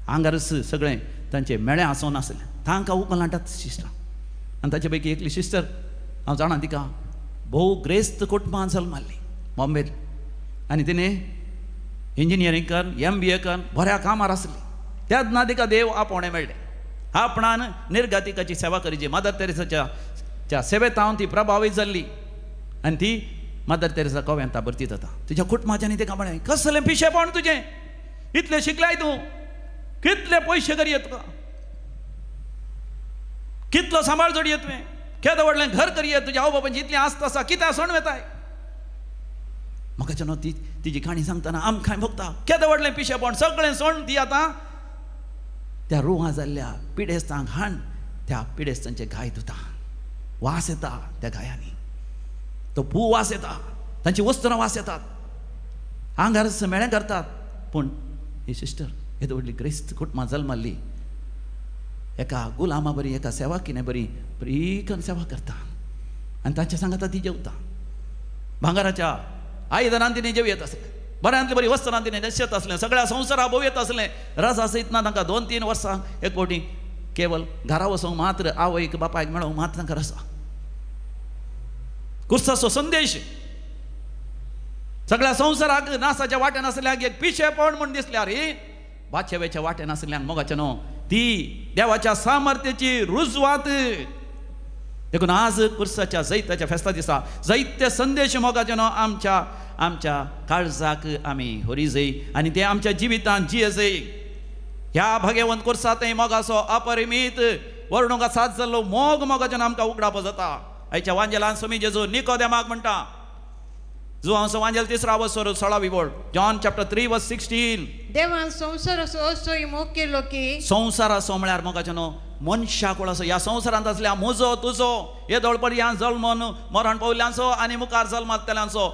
आंगारच सगळें तांचे मेळें आसोवन आसलें. तांकां उखलून हाडटात सिस्टर. आनी ताचे पैकी एकली सिस्टर हांव जाणा, तिका भोव ग्रेस्त कुटुंबांत जल्माली बॉम्बेत. आनी तिणें इंजिनियरींग कर, MBA कर, बऱ्या कामार आसली. तेन्ना तिका देव आपोवणें मेळ्ळें. आपणान निर्गतिकाची सेवा करीची. मदर तेरेसाच्या सेवेत हांव ती प्रभावीत जाल्ली आनी ती मदर तेरेसा कॉवेंता भरती जाता. तुज्या कुटुंबाच्यानी ताका म्हळें कसलें पिशेपण तुजें, इतलें शिकलाय तूं, कितले पयशे करी तुका, कितलो सांबाळ जोडये तुवें, केदो व्हडलें घर करी तुज्या आवय बापायची इतलें आस्त आसा, कित्याक सण वेताय. म्हाका न्हू तिजी काणी सांगतना आमकां भोगता केदो व्हडलें पिशेपण. सगळें सण ती आतां त्या रुहां जाल्ल्या पिडेस्तांक हाण त्या पिडेस्तांचे गाय धुता. वास येता त्या गायांनी, तो भू वास येता, तांची वस्त्रां वास येतात, आंगार मेळें करतात. पूण ही सिस्टर येदो व्हडली क्रिस्त कुटुंबां जल्माल्ली, एका गुलामा बरी, एका सेवाकिने बरी बरी करून सेवा करता. आनी तांच्या सांगाता ती जेवता. भांगाराच्या आयदनान तिने जेवयत असले, बऱ्यांतले बरी वस्त्रां तिने न्हेसत असले, सगळ्या संवसारा भोवयत असले. रस सयत ना तांकां 2-3 वर्सां एक फावटी केवळ घरा वचोंक मात्र आवयक बापायक मेळोंक मात्र तांकां रसा. कुर्साचो संदेश सगळ्या संवसाराक नासाच्या वाट्यान आसल्याक एक पिशेपण म्हूण दिसल्यार बादशेवेच्या वाट्यान आसल्यांक मोगाचें न्हू, ती देवाच्या सामर्थ्याची रुजवात देखून आज कुर्साच्या जैताच्या फेस्ता दिसा जैत्य संदेश मोगाचें न्हू आमच्या काळजाक आमी होरिजय आनी ते आमच्या जिवितांत जियेजय. ह्या भगवंत कुर्सांतय मोगाचो अपरिमीत वर्णुका साथ जाल्लो मोगाचें आमकां उगडाप जाता. आयच्या वांजेलान स्वामी जेजू निकोदेमाक म्हणटा, जो हांव वांजेल 3रा वसर 16वी बोल, जॉन चॅप्टर 3:16. देवान संसार असोय मोग केलो की संसार असो म्हळ्यार मोगाचें न्हू मनशाक असो ह्या संवसारांत असल्या म्हजो तुजो येदोळपड्यान जल्मोन मरण पावल्यांचो आनी मुखार जल्मांतल्यांचो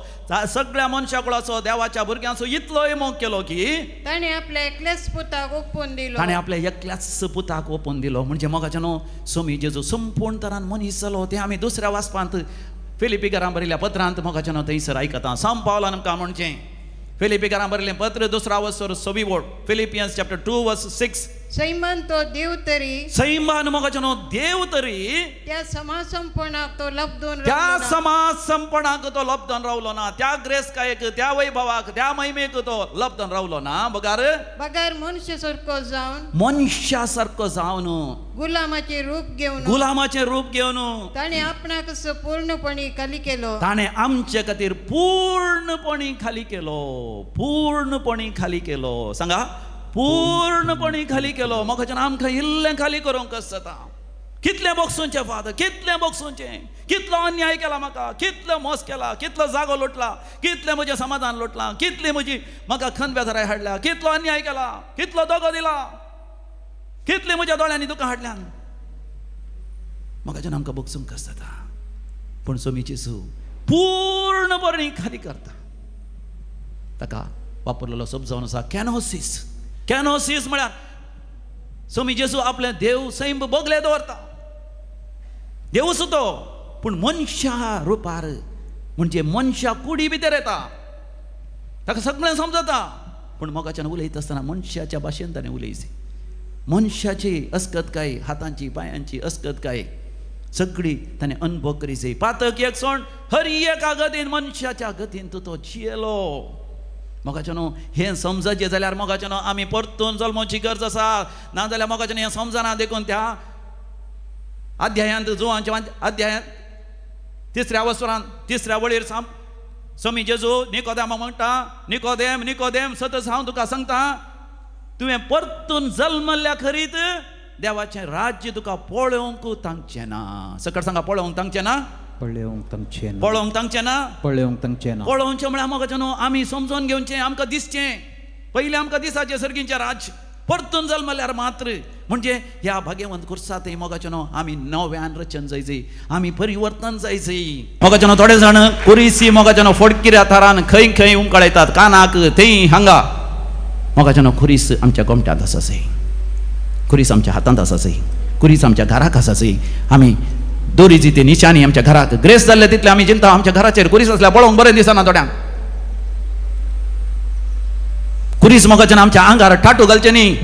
सगळ्या मनशाक असो देवाच्या भुरग्यांचो इतलोय मोग केलो की ताणें आपल्या एकल्याच पुताक ओपून दिलो. ताणें आपल्या एकल्याच पुताक ओपून दिलो. म्हणजे मोगाचें न्हू स्वामी जेजू संपूर्ण तरान मनीस जालो. ते आमी दुसऱ्या वाचपांत फिलिपिकारां बरयल्या पत्रांत मोगाचें न्हू थंयसर आयकता. सांब पावलान आमकां म्हणचें फिलिपिकारां बरयलें पत्र 2रा वसर 6वी बोल, फिलिपियन्स चॅप्टर 2:6. सैमान तो देव तरी सैमान मोगाचें न्हू देव तरी त्या समासंपणाक तो लब्धून त्या समाज संपणाक तो लब्धन रावलो ना. त्या ग्रेस्कायेक त्या वैभवाक त्या महिमेक तो लब्धन रावलो ना. बगार मनुष्य सारको जावन मनशा सारको जावन गुलामाचे रूप घेवन ताणें आपणाक पूर्णपणी खाली केलो. ताणें आमचे खातीर पूर्णपणी खाली केलो. सांगा पूर्णपणी खाली केलो. मोगाचें आमकां इल्लें खाली करूंक जाता. कितलें बोगसूंचें फादर, कितलें बोगसूंचें, कितलो अन्याय केला म्हाका, कितलो मोस केला, कितलो जागो लुटला, कितलें म्हजें समाधान लुटलां, कितली म्हजी म्हाका खन बेजाराय हाडल्या, कितलो अन्याय केला, कितलो दोगो दिला, कितले म्हज्या दोळ्यांनी दुकां हाडल्यान. मोगाचें आमकां बोगसूंक जाता. पूण स्वामी जेजू पूर्णपणी खाली करता. ताका वापरलेलो शब्द जावन आसा कॅनोसीस म्हळ्यार स्वामी जेजू आपले देव सैम बोगले दवरता. देवूच तो पूण मनशा रुपार म्हणजे मनशा कुडी भितर येता. ताका सगळें समजता. पूण मोगाच्यान उलयता आसतना मनशाच्या भाशेन ताणें उलयची. मनशाची अस्कतकाय, हातांची पांयांची अस्कतकाय सगळी ताणें अनुभव करीची. पातक एक सोण हर एका गतीन मनशाच्या गतीन तो जियेलो. मोगाचें न्हू हें समजचें जाल्यार मोगाचें न्हू आमी परतून जल्मोवची गरज आसा. नाजाल्यार मोगाचें हें समजना देखून त्या अध्यायांत जुवांच्या अध्यायांत 3ऱ्या वसरांत 3ऱ्या वळीर स्वामी जेजू निकोदेमाक म्हणटा, निकोदेम सतत हांव तुका सांगता, तुवें परतून जल्मल्या खरीत देवाचें राज्य तुका पळोवंक तांगचें ना. सकट सांगा पळोवंक तांगचें ना. पळोवंक तांगचें ना. पळोवचें म्हळ्यार मोगाचें न्हू आमी समजून घेवचें, आमकां दिसचें. पयलीं आमकां दिसाचें सर्गीचें राज्य परतून जल्मल्यार मात्र म्हणजे ह्या भगवंत कुर्सांतय मोगाचें न्हू आमी नव्यान रचन जायचें, आमी परिवर्तन जायचें. मोगाचें न्हू थोडे जाण कुरिसी मोगाचें न्हू फोडकिऱ्या थारान खंय खंय उमकळयतात, कानाक थंय हांगा. मोगाचें न्हू खुरीस आमच्या गोमट्यांत आसासय, खुरीस आमच्या हातांत आसासय, खुरीस आमच्या घराक आसासय. आमी दोरीची ती निशाणी आमच्या घराक ग्रेस जाल्ले तितले आमी चिंता आमच्या घराचेर कुरीस आसल्यार पळोवंक बरें दिसना थोड्यांक. कुरीस मोगाच्यान आमच्या आंगार टाटू घालचे न्ही,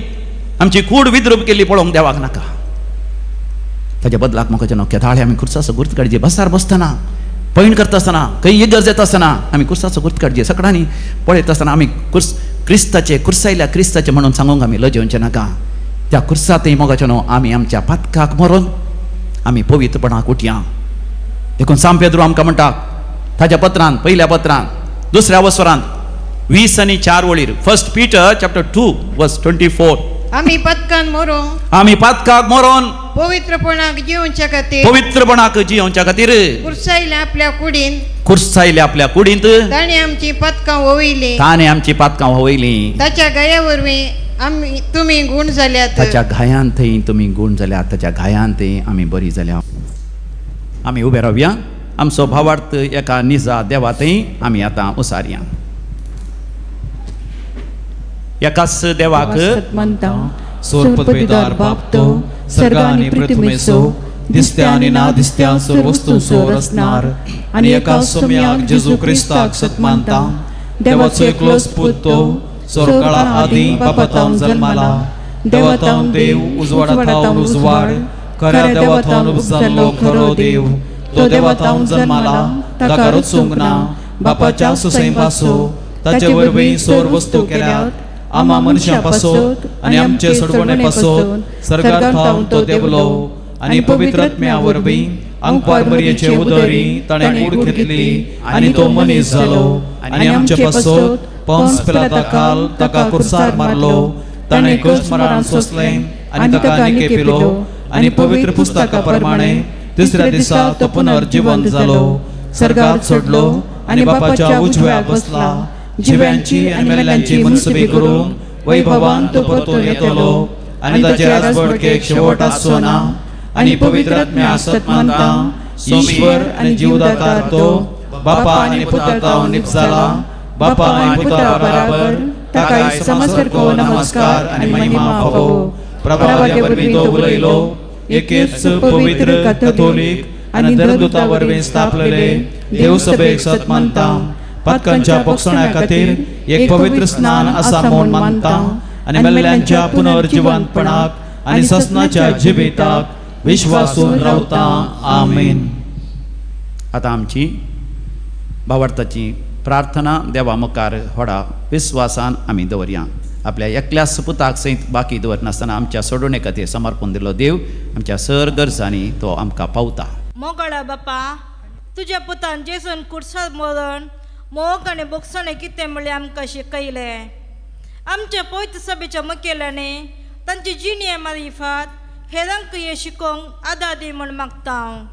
आमची कूड विद्रूप केल्ली पळोवंक देवाक नाका. ताच्या बदलाक मोगाचें न्हू केदाळे आमी कुर्साचो गुर्त काडचे. बसार बसतना, पैण करता आसतना, खंय इगर्ज येता आसतना आमी कुर्साचो गुर्त काडचे. सकाळांनी पळयता आसतना आमी क्रिस्ताचे कुर्सायल्या क्रिस्ताचे म्हणून सांगूंक आमी लजेवचें नाका. त्या कुर्सांतय मोगाचें न्हू आमी आमच्या पातकाक मरून आमी पवित्रपणाक उठया. देखून सांब पेद्रू आमकां म्हणटा ताच्या पत्रांत, पयल्या पत्रांत 2ऱ्या वसरांत 20 आनी 4 वळीर, 1 Peter chapter 2:24. आमी पातकाक मरून पवित्रपणाक जिवच्या खातीर कुर्सायल्या आपल्या कुडींत ताणें आमची पातकां वोवयलीं. ताच्या गाया वरवीं तुमी गुण जाल्यात. ताच्या गायांतय तुमी गुण जाल्यात, ताच्या गायांतय आमी बरी जाल्या. आमी उबे रावया. आमचो भावार्थ एका निजा देवातय आमी आतां उसारया. एकाच देवाक सोर्पदार बाप तो सर्गांनी पृथ्वीचो दिसत्या आणि ना दिसत्या सर्व वस्तूंचो रचणार आणि एका सोम्याक जेजू क्रिस्ताक सत मानता देवाचो एकलोच पूत तो सोरकाळा आदी बापातावन जल्माला देवातावन देव उजवाडातावन उजवाड खऱ्या देवातावन जाल्लो खरो देव तो देवातावन जल्माला ताका रचूंक ना बापाच्या सुसैम पासो ताचे वरवीं सोर वस्तू केल्यात आमा मनशां पासोत आनी आमचे सडवणे पासोत सर्गार थावन तो देवलो आनी पवित्र आत्म्या वरवीं अंकपार मरयेचे उदरी ताणें कूड घेतली आनी तो मनीस जालो आनी आमचे पासोत पोंस पिलाता काल ताका कुर्सार मारलो ताणें कश्ट मरण सोंसलें आनी ताका निकेपिलो आनी पवित्र पुस्तका प्रमाणे तिसऱ्या दिसा तो पुनर्जीवंत जालो सर्गार चडलो आनी बापाच्या उजव्याक बसला जिव्यांची आनी मेल्ल्यांची मनसुबी करून वैभवान तो परतून येतलो आनी ताचे राजवडकेक शेवट आसचो ना आनी पवित्र आत्म्या सत मानता ईश्वर आनी जीवदातार तो बापा आनी पुतातावन निपजाला बापा आनी पुता बराबर ताका समस्त नमस्कार आनी महिमा फावो प्रभावाचे वरवीं तो उलयलो एकेच पवित्र कॅथोलिक आनी धर्मदूता वरवीं स्थापलेले देव सभेक सत मानता पातकांच्या पक्षणा खातीर एक पवित्र स्नान आसा म्हूण मानता आनी मेल्ल्यांच्या पुनर्जीवंतपणाक आनी ससनाच्या जिविताक विश्वासून रावता आमेन. आतां आमची भावार्थाची प्रार्थना देवा मुखार व्हडा विश्वासान आमी दवरया. आपल्या एकल्या सुपुताक सयत बाकी दवरनासतना आमच्या सोडवणे खातीर समर्पण दिलो देव आमच्या सर गरजांनी तो आमकां पावता. मोगळा बापा तुज्या पुतान जेसून कुर्सा मोदन मोग आनी बोगसणे कितें म्हणलें आमकां शिकयलें. आमच्या पवित्र सभेच्या मुखेल्याने तांची जिणी मारिफात हेरांक हे शिकोवंक आदार दी म्हूण मागता हांव.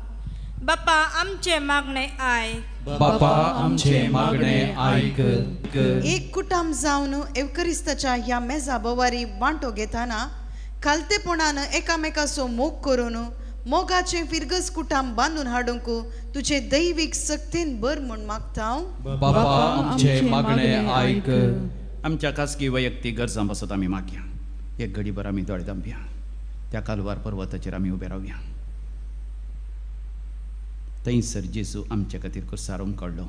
बापा आमचे मागणे आयक. बापा आमचे मागणे आयक. एक कुटुंब जावन एवकरिस्ताच्या ह्या मेजा बोवारी वांटो घेताना खालतेपणान एकामेकाचो मोग करून मोगाचे फिरगस कुटुंब बांदून हाडूंक तुझे दैवीक सक्तीन बर म्हूण मागता हांव. बापा आमचे मागणे आयक. आमच्या खासगी वैयक्तीक गरजां पासत आमी मागया. एक घडीभर आमी दोळे धांपया. त्या कालवार पर्वताचेर आमी उबे रावया. थंयसर जेजू आमचे खातीर कुर्सार उमकडलो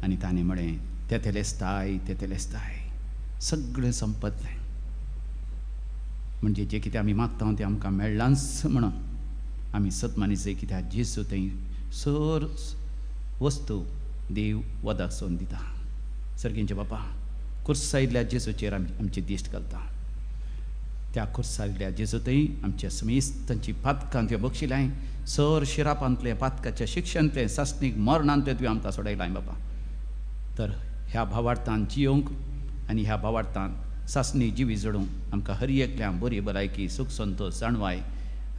आनी ताणें म्हळें तेथेलेस्ताय तेथेलेस्ताय सगळें संपतलें. म्हणजे जें कितें आमी मागता तें आमकां मेळ्ळांच म्हणून आमी सत मानिसय कित्याक जेजू थंय सर वस्तू देव वदाक सोन दिता. सर्गींचे बापा कुर्सायिल्ल्या जेजूचेर आमची दिश्ट घालता. त्या कुर्सायिल्ल्या जेजूतय आमच्या समेस्तांची पातकां तुवें बक्षिलाय सर शिरापांतलें पातकाच्या शिक्षणांतलें सासणीक मरणांतलें तुवें आमकां सोडयलाय बापा. तर ह्या भावार्थान जियोंक आनी ह्या भावार्थान सासणी जिवी जडूंक आमकां हर एकल्याक बरी भलायकी सुख संतोश जाणवाय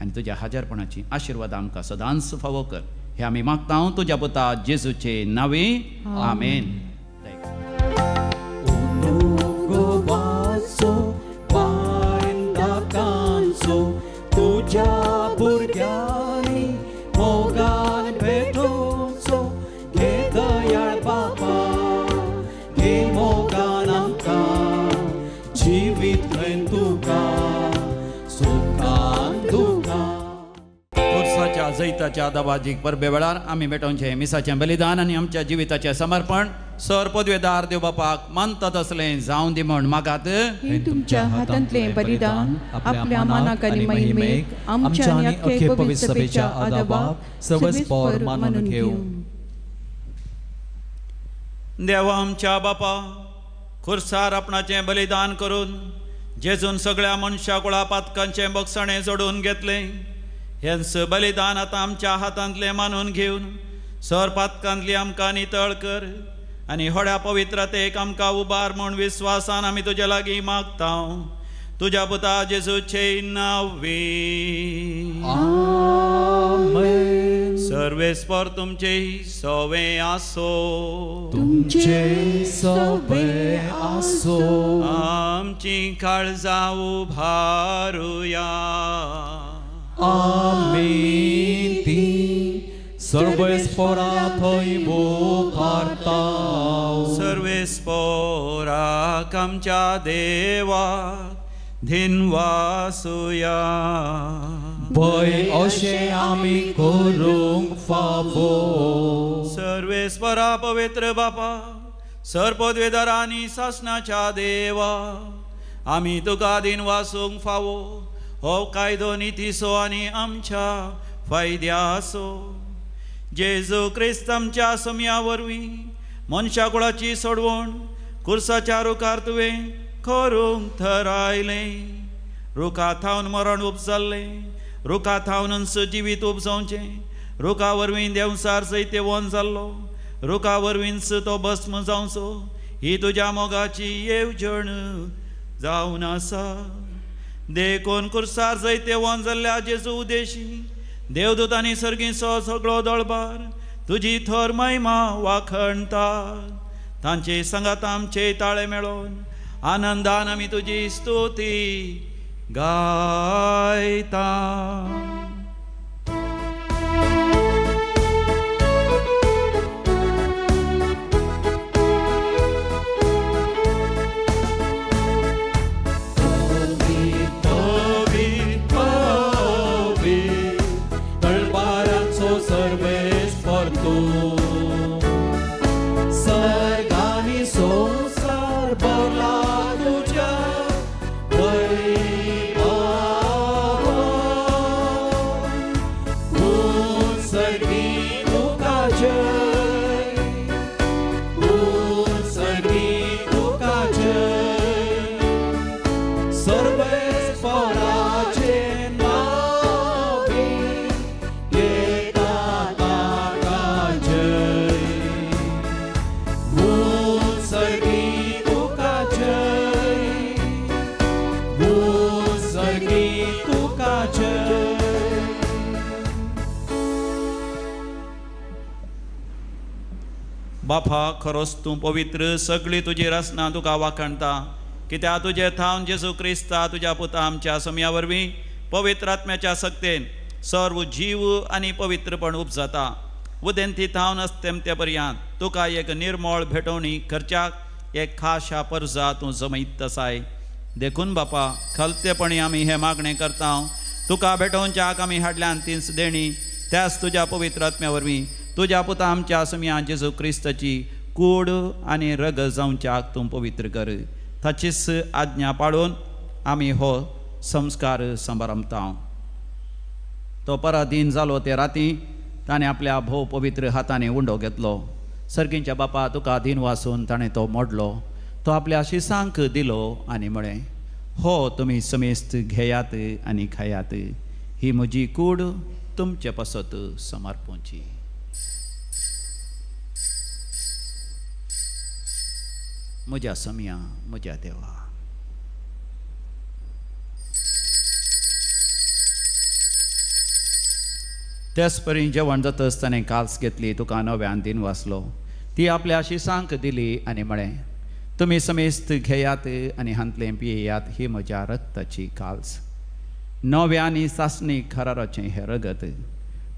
आनी तुज्या हाजीरपणाची आशिर्वाद आमकां सदांच फावो कर. हे आमी मागता तुज्या पुता जेजूचे नांवे आमेन. तुझ्या भुरग्यांनी मोगान भेटोवचो घे दयाळ बापा घे मोगान आमकां जिवीत धन तुका सुखान तुका. कुर्साच्या जैताच्या दबाजीक परबे वेळार आमी भेटोवचें मिसाचें बलिदान आनी आमच्या जिविताचें समर्पण सर पदवेदार देव बापाक मानता तसलें जावं दी म्हण मागात. हे तुमच्या हातांतलें बलिदान आपल्या मानाक आनी महिमेक आमच्या आनी अख्खे पवित्र सभेच्या आदाबाक सर्वस्पर मानून घेऊ. देवा आमच्या बापा खुर्सार आपणाचें बलिदान करून जेजून सगळ्या मनशा कुळा पातकांचें बक्षणें जोडून घेतलें. हेंच बलिदान आतां आमच्या हातांतलें मानून घेवन सर पातकांतली आमकां नितळ कर आनी व्हड्या पवित्रतेक आमकां उबार म्हूण विस्वासान आमी तुजे लागीं मागता. तुज्या पुता जेजूचे नांवे आमेन. सर्वेस्पर तुमचे सवे आसो. तुमचे सवे आसो. आमची काळजां उभारुया. आमीन. ती सर्वेस्परा थंय उभारता. सर्वेस्पराक आमच्या देवाक दिनवासुया. पळय अशें आमी करूंक फावो. सर्वेस्परा पवित्र बापा, सरपदवेदार आनी शासनाच्या देवा, आमी तुका दिनवासूंक फावो हो कायदो नितीसो आनी आमच्या फायद्यासो. जेजू क्रिस्त आमच्या सम्या वरवीं मनशा कुळाची सोडवण कुर्साच्या रुखार तुवें करूंक थरायलें. रुखा थावन मरण उपजल्लें, रुखा थावनच जिवीत उपजोवचें. रुखा वरवीं देवसार सैत्य वोन जाल्लो, रुखा वरवींच तो भस्म जावचो. ही तुज्या मोगाची येवजण जावन आसा. देखून कुर्सार सैत्य वोन जाल्ल्या जेजू उदेशी देवदूतांनी सर्गीचो सगळो दळबार तुजी थोर महिमा वाखणटा. तांचे संगात आमचे ताळे मेळोन आनंदान आमी तुजी स्तुती गायता. सर्गानी संसार भरला तुज्या सर्गी तुका जय, सर्गी तुका जय. सर्वेस्पराचे नावी येता ताका जय. सर्गी तुका जय, सर्गी तुका जय. बापा, खरोच तूं पवित्र, सगळी तुजी रचना तुका वाखणता. कित्याक तुजे थावन जेजू क्रिस्ता तुज्या पुता आमच्या सम्या वरवीं पवित्र आत्म्याच्या सक्तेन सर्व जीव आनी पवित्रपण उपजता. उदेंती थावन अस्तेमते पर्यंत तुका एक निर्मळ भेटवणी करच्याक एक खाशा पर्जा तूं जमयत आसाय. देखून बापा, खलतेपणी आमी हे मागणें करता. तुका भेटोवच्याक आमी हाडल्यान तीच देणी त्याच तुज्या पवित्र आत्म्या वरवीं तुज्या पुता आमच्या सम्या जेजू क्रिस्ताची कूड आनी रग जावच्याक तूं पवित्र कर. ताचीच आज्ञा पाळून आमी हो संस्कार समारंभता. तो पराधीन जालो ते राती ताणें आपल्या भोव पवित्र हातांनी उंडो घेतलो. सर्गींच्या बापा, तुका दिन वासून ताणें तो मोडलो. तो आपल्या शिसांक दिलो आनी म्हळें, हो तुमी समेस्त घेयात आनी खायात. ही म्हजी कूड तुमचे पासत समर्पूची. म्हज्या सम्या, म्हज्या देवा. तेच परी जेवण जातच ताणें काल्स घेतली, तुका नव्यान दिन वाचलो. ती आपल्या शिसांक दिली आनी म्हळें, तुमी समेस्त घेयात आनी हांतलें पियेयात. ही म्हज्या रक्ताची काल्स, नव्यानी सासणी खराराचें हें रगत.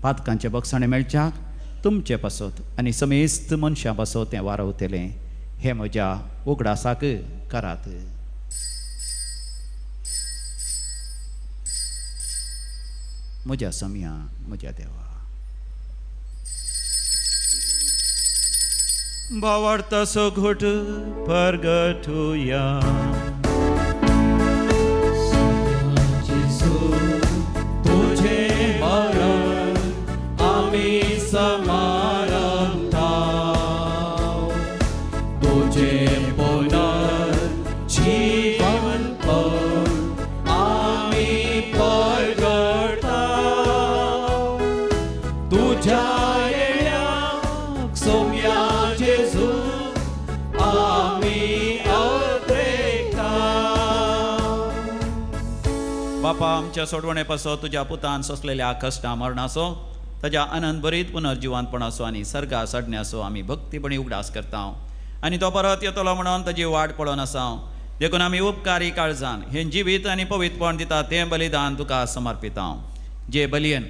पातकांचे बक्षणे मेळच्याक तुमचे पासत आनी समेस्त मनशां पासत तें वारवतलें. हे म्हज्या उगडासाक करात. म्हज्या सम्या, म्हज्या देवा. भावार्थाचो घोट परगटुया. तुझे मरण आमी समारंभता. तुझे पुनर्जीवन पण आमी परगटता. तुझ्या येण्याक सोम्या जेजू आमी अद्रेकता. बापा, आमच्या सोडवणे पासो तुज्या पुतान सोंसलेल्या कश्टां मरणाचो, ताज्या आनंद भरीत पुनर्जिवानपणाचो आनी सर्गा सडण्याचो आमी भक्तीपणी उगडास करता. आनी तो परत येतलो म्हणून ताजी वाट पळोवन आसा. देखून आमी उपकारी काळजान हे जिवीत आनी पवित्रपण दिता तें बलिदान तुका समर्पिता. जे बलयेन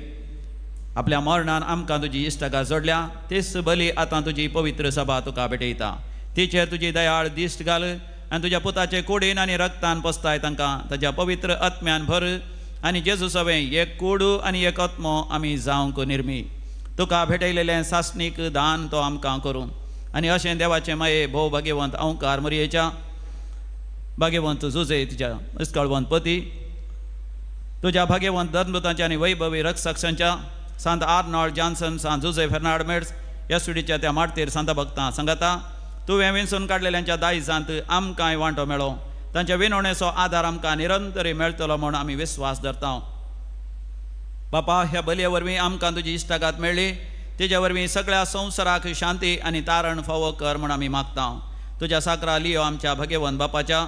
आपल्या मरणान आमकां तुजी इश्टगा जोडल्या, तेच बली आतां तुजी पवित्र सभा तुका भेटयता. तिचेर तुजी दयाळ दिश्ट घाल आनी तुज्या पुताचे कुडीन आनी रक्तान पोसताय तांकां ताज्या पवित्र आत्म्यान भर आनी जेजू सवें एक कूड आनी एक आत्मो आमी जावंक निर्मी तुका भेटयलेलें सासणीक दान तो आमकां करूं आनी अशें देवाचे माये भोव भाग्यवंत अवकार मरयेच्या भाग्यवंत जुजे तुज्या इस्कळवंत पती तुज्या भाग्यवंत धर्मदूतांच्या आनी वैभवी रक्षकांच्या सांत आर्नॉल्ड जॉन्सन सांत जुजे फेर्नांड मेड्स येसुडीच्या त्या मारतेर सांत भक्तां सांगाता तुवें विंचून काडलेल्यांच्या दायजांत आमकांय वांटो मेळ्ळो तांच्या विनवणेचो आदार आमकां निरंतरी मेळटलो म्हूण आमी विस्वास धरता बापा ह्या बलये वरवीं आमकां तुजी इश्टागात मेळ्ळी तेज्या वरवीं सगळ्या संवसाराक शांती आनी तारण फावो कर म्हूण आमी मागता तुज्या साकरा लियो आमच्या भाग्यवंत बापाच्या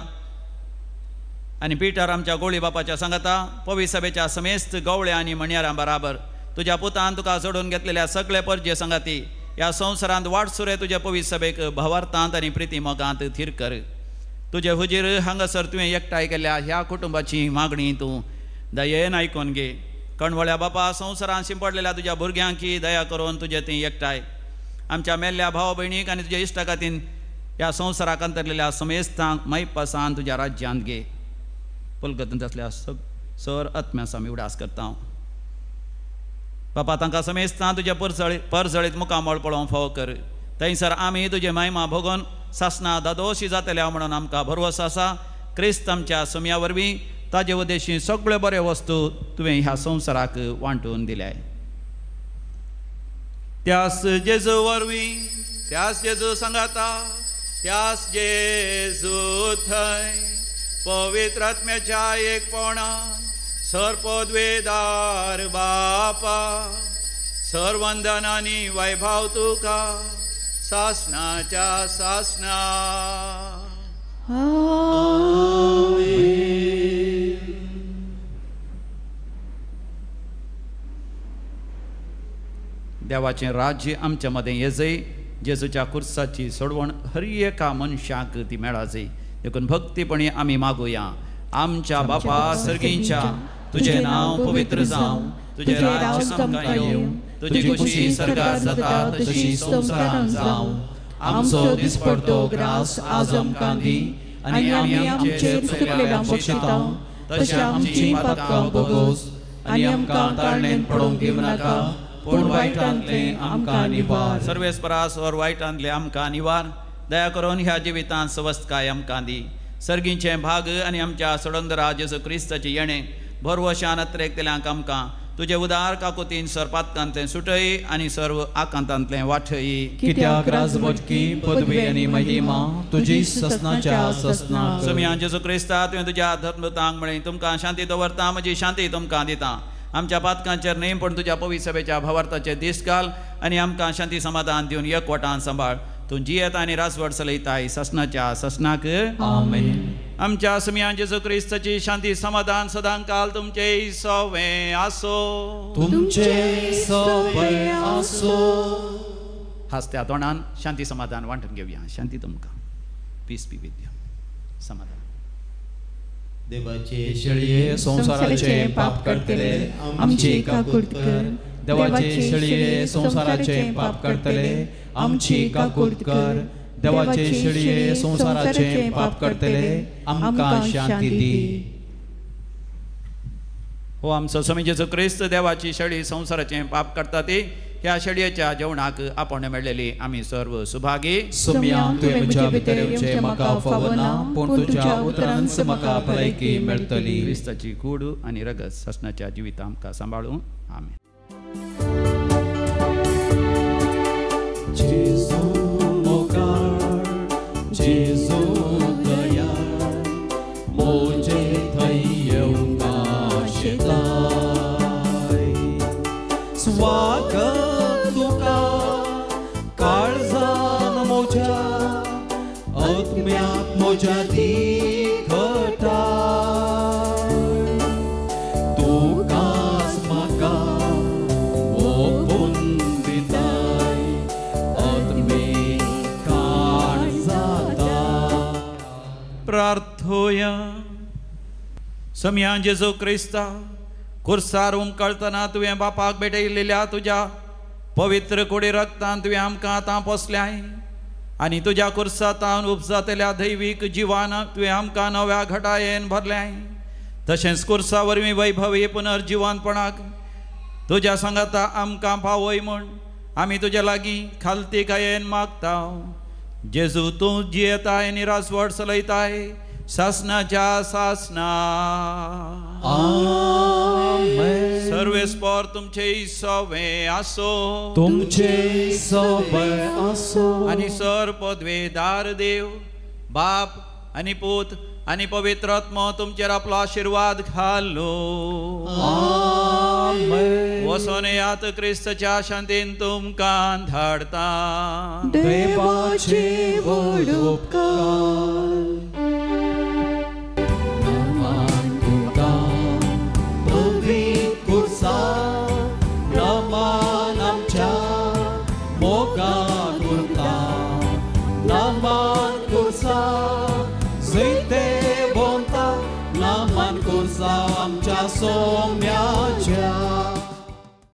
आनी पिटर आमच्या गोळी बापाच्या सांगाता पवी सभेच्या समेस्त गवळ्या आनी मणयारां बराबर तुज्या पुतान तुका जोडून घेतलेल्या सगळे परजे संगाती ह्या संवसारांत वाटसुरे तुज्या पवी सभेक भवार्थांत आनी प्रिती मोगांत थीर कर तुजे हुजीर हांगासर तुवें एकठांय केल्या ह्या कुटुंबाची मागणी तूं दयेन आयकून घे कणवळ्या बापा संवसारांत शिंपडलेल्या तुज्या भुरग्यांकी दया करून तुजें ती एकठांय आमच्या मेल्ल्या भाव भयणीक आनी तुज्या इश्टागातीन ह्या संवसाराक अंतरलेल्या समेस्तांक मैपासान तुज्या राज्यांत घे पुलगतींत आसल्या सर आत्म्यास आमी उडास करता बापा तांकां समेस्तां तुज्या परसळीत मुखामळ पळोवंक फावो कर थंयसर आमी तुजे महिमा भोगोवन सासणां दादोशी जातल्या म्हणून आमकां भरवसो आसा क्रिस्त आमच्या सुम्या वरवीं ताजे उद्देशी सगळ्यो बऱ्यो वस्तू तुवें ह्या संवसाराक वांटून दिल्याय त्यास जेजू वरवीं त्यास जेजू सांगाता त्यास जेजू थंय पवित्र आत्म्याच्या एकपणान सर्पोद्वेदार बापा सर्वंदनानी वैभव तुका सासणाच्या सासणा देवाचें राज्य आमच्या मदें येजय जेजूच्या कुर्साची सोडवण हर एका मनशाक ती मेळाजय देखून भक्तीपणी आमी मागुया आमच्या बापा सर्गींच्या तुझे नाव पवित्र जावं तुझे राज्य समकाय येवं तुझी खुशी सर्गार जाता तशी संवसारांत जावं आमचो दिसपडटो ग्रास आज आमकां दी आनी आमी आमचेर चुकलेल्या बक्षिता तशें आमची पातकां भोगोस आनी आमकां ताळणेंत पडोवंक दिवं नाका पूण वायटांतलें आमकां निवार सर्वेस्परास और वायटांतलें आमकां निवार दया करून ह्या जिवितांत सवस्तकाय आमकां दी सर्गींचे भाग आनी आमच्या सोडंदरा जेजू क्रिस्ताचे येणे भरवशान अत्रेकतल्यांक आमकां तुजे उदार काकुतीन सरपातकांतलें सुटय आनी सर्व आकांतांतलें वाठय कित्याक राजवटकी पदवी आनी महिमा तुजी ससनाच्या ससना सुम्या जेजू क्रिस्ता तुवें तुज्या धर्मदूतांक म्हळें तुमकां शांती दवरता म्हजी शांती तुमकां दिता आमच्या पातकांचेर न्ही पण तुज्या पवित्र सभेच्या भवार्थाचे दीस घाल आनी आमकां शांती समाधान दिवन एकवटान सांबाळ तूं जियेता आनी रासवट चलयताय ससनाच्या ससनाक आमेन आमच्या सुम्या जेजू क्रिस्ताची शांती समाधान सदां काल तुमचे सवें आसो तुमचे सवें आसो हास्त्या तोंडान शांती समाधान वांटून घेवया शांती तुमकां पीस बी विथ यू समाधान देवाचे शेळये संसाराचे पाप करतले आमची काकूट कर देवाचे शेळये संसाराचे पाप करतले आमची काकूट कर देवाचे शेळये संसाराचे पाप करतले आमकां शांती दी हो आमचो स्वामी जेजू क्रिस्त देवाची शेळी संसाराचे पाप करता ती ह्या शेळयेच्या जेवणाक आपण मेळलेली आमी सर्व सुभागी सुम्या तुवें म्हज्या भितर येवचें म्हाका फावना पूण तुज्या उतरांच म्हाका भलायकी मेळटली क्रिस्ताची कूड आनी रगत ससनाच्या जिवितां आमकां सांबाळूं आमेन जेजू दयाळ मोजे थंय येवंक आशेताय स्वागत तुका काळजान मोज्या आत्म्याक मोज्या दी घटाय तुकाच म्हाका ओपून दिताय आत्मे काळ जाता प्रार्थोया सम्या जेजू क्रिस्ता खुर्सार उमकळतना तुवें बापाक भेटयलेल्या तुज्या पवित्र कुडी रक्तान तुवें आमकां आतां पोसल्याय आनी तुज्या कुर्सातान उपजातल्या दैवीक जिवान तुवें आमकां नव्या घटायेन भरलें तशेंच कुर्सा वरवीं वैभवी पुनर्जिवानपणाक तुज्या सांगाता आमकां पावय म्हूण आमी तुज्या लागीं खालती कायेन मागता जेजू तूं जियेताय आनी रासवड चलयताय सासनाच्या सासना आमेन. सर्वेस्पर तुमचे सवे आसो तुमचे सवे आसो आनी सर पदवेदार देव बाप आनी पूत आनी पवित्र आत्मा तुमचेर आपलो आशीर्वाद घालो आमेन. वसोन यात क्रिस्ताच्या शांतीन तुमकां धाडता देवाचे व्हड उपकार नमन तुका पवित्र कुर्सा नमन आमच्या मोगान उरता नमन कुर्सा जैते बोंता नमन कुर्सा आमच्या सोम